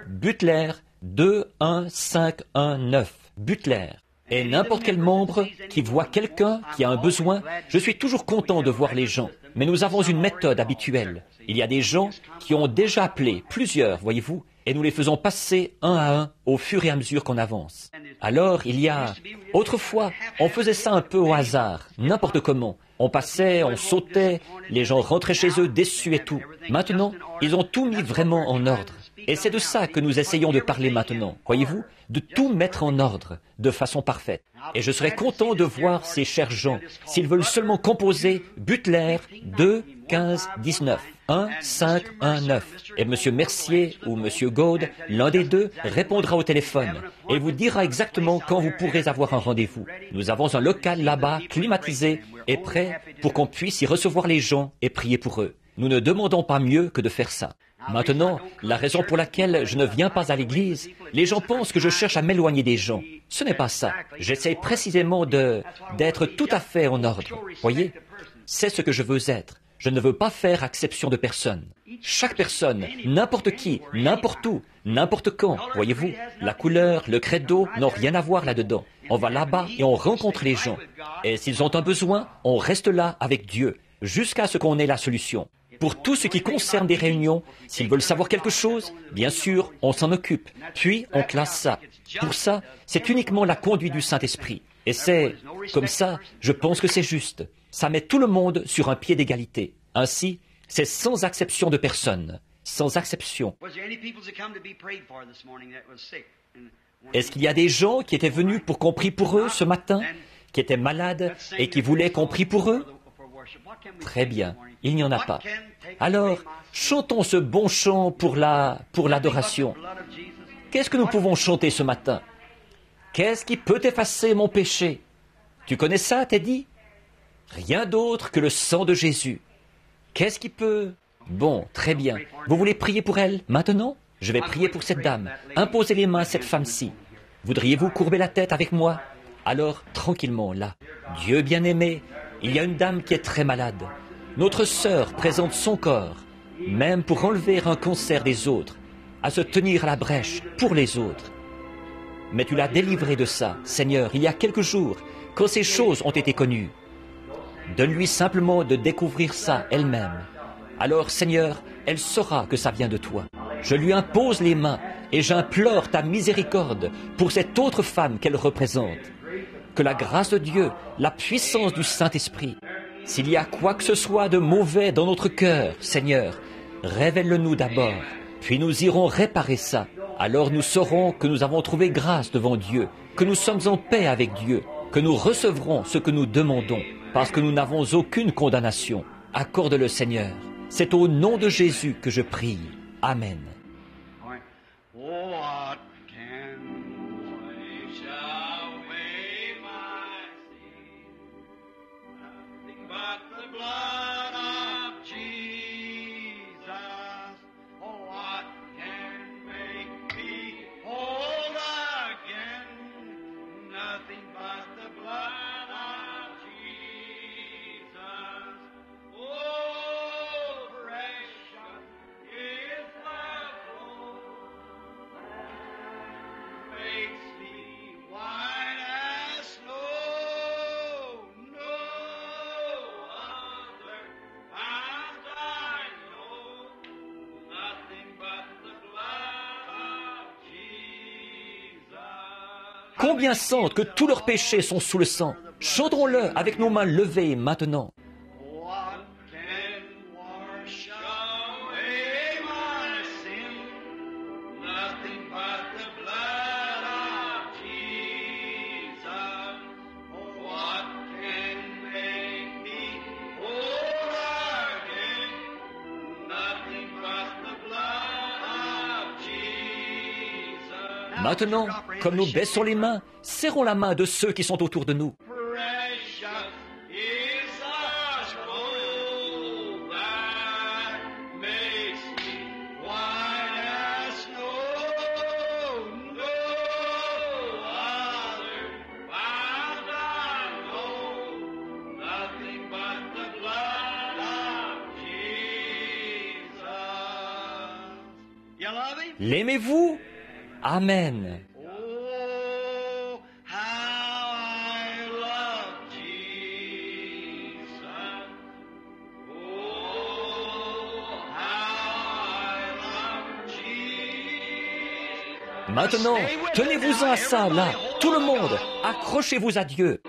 Butler 21519, Butler. Et n'importe quel membre qui voit quelqu'un qui a un besoin, je suis toujours content de voir les gens. Mais nous avons une méthode habituelle. Il y a des gens qui ont déjà appelé, plusieurs, voyez-vous, et nous les faisons passer un à un au fur et à mesure qu'on avance. Alors, il y a... Autrefois, on faisait ça un peu au hasard, n'importe comment. On passait, on sautait, les gens rentraient chez eux déçus et tout. Maintenant, ils ont tout mis vraiment en ordre. Et c'est de ça que nous essayons de parler maintenant, voyez-vous, de tout mettre en ordre, de façon parfaite. Et je serais content de voir ces chers gens, s'ils veulent seulement composer Butler 2, 15, 19, 1, 5, 1, 9. Et M. Mercier ou M. Gaude, l'un des deux, répondra au téléphone et vous dira exactement quand vous pourrez avoir un rendez-vous. Nous avons un local là-bas, climatisé et prêt pour qu'on puisse y recevoir les gens et prier pour eux. Nous ne demandons pas mieux que de faire ça. Maintenant, la raison pour laquelle je ne viens pas à l'église, les gens pensent que je cherche à m'éloigner des gens. Ce n'est pas ça. J'essaie précisément d'être tout à fait en ordre. Voyez, c'est ce que je veux être. Je ne veux pas faire exception de personne. Chaque personne, n'importe qui, n'importe où, n'importe quand, voyez-vous, la couleur, le credo n'ont rien à voir là-dedans. On va là-bas et on rencontre les gens. Et s'ils ont un besoin, on reste là avec Dieu, jusqu'à ce qu'on ait la solution. Pour tout ce qui concerne des réunions, s'ils veulent savoir quelque chose, bien sûr, on s'en occupe. Puis, on classe ça. Pour ça, c'est uniquement la conduite du Saint-Esprit. Et c'est, comme ça, je pense que c'est juste. Ça met tout le monde sur un pied d'égalité. Ainsi, c'est sans exception de personne. Sans exception. Est-ce qu'il y a des gens qui étaient venus pour qu'on prie pour eux ce matin, qui étaient malades et qui voulaient qu'on prie pour eux? Très bien, il n'y en a pas. Alors, chantons ce bon chant pour l'adoration. Qu'est-ce que nous pouvons chanter ce matin? Qu'est-ce qui peut effacer mon péché? Tu connais ça, Teddy? Rien d'autre que le sang de Jésus. Qu'est-ce qui peut... Bon, très bien. Vous voulez prier pour elle maintenant? Je vais prier pour cette dame. Imposez les mains à cette femme-ci. Voudriez-vous courber la tête avec moi? Alors, tranquillement, là. Dieu bien-aimé, il y a une dame qui est très malade. Notre sœur présente son corps, même pour enlever un cancer des autres, à se tenir à la brèche pour les autres. Mais tu l'as délivrée de ça, Seigneur, il y a quelques jours, quand ces choses ont été connues. Donne-lui simplement de découvrir ça elle-même. Alors, Seigneur, elle saura que ça vient de toi. Je lui impose les mains et j'implore ta miséricorde pour cette autre femme qu'elle représente. Que la grâce de Dieu, la puissance du Saint-Esprit, s'il y a quoi que ce soit de mauvais dans notre cœur, Seigneur, révèle-le-nous d'abord, puis nous irons réparer ça. Alors nous saurons que nous avons trouvé grâce devant Dieu, que nous sommes en paix avec Dieu, que nous recevrons ce que nous demandons, parce que nous n'avons aucune condamnation. Accorde-le, Seigneur. C'est au nom de Jésus que je prie. Amen. What can wash away my sin? Nothing but the blood of Jesus. Oh, what can make me whole again? Nothing but the blood of Jesus. Oh, precious is the blood. Makes me white as snow. No other fount I know. Nothing but the blood of Jesus. Combien sentent que tous leurs péchés sont sous le sang? Chantons-le avec nos mains levées maintenant. What can wash away my sin? Nothing but the blood of Jesus. Oh, what can make me whole again? Nothing but the blood of Jesus. Maintenant, comme nous baissons les mains, serrons la main de ceux qui sont autour de nous. Precious is the scroll that makes me white as snow. No other found I know. Nothing but the blood of Jesus. You love him? L'aimez-vous? Amen. Oh, how I love Jesus. Oh, how I love Jesus. Maintenant, tenez-vous à ça, là. Tout le monde, accrochez-vous à Dieu.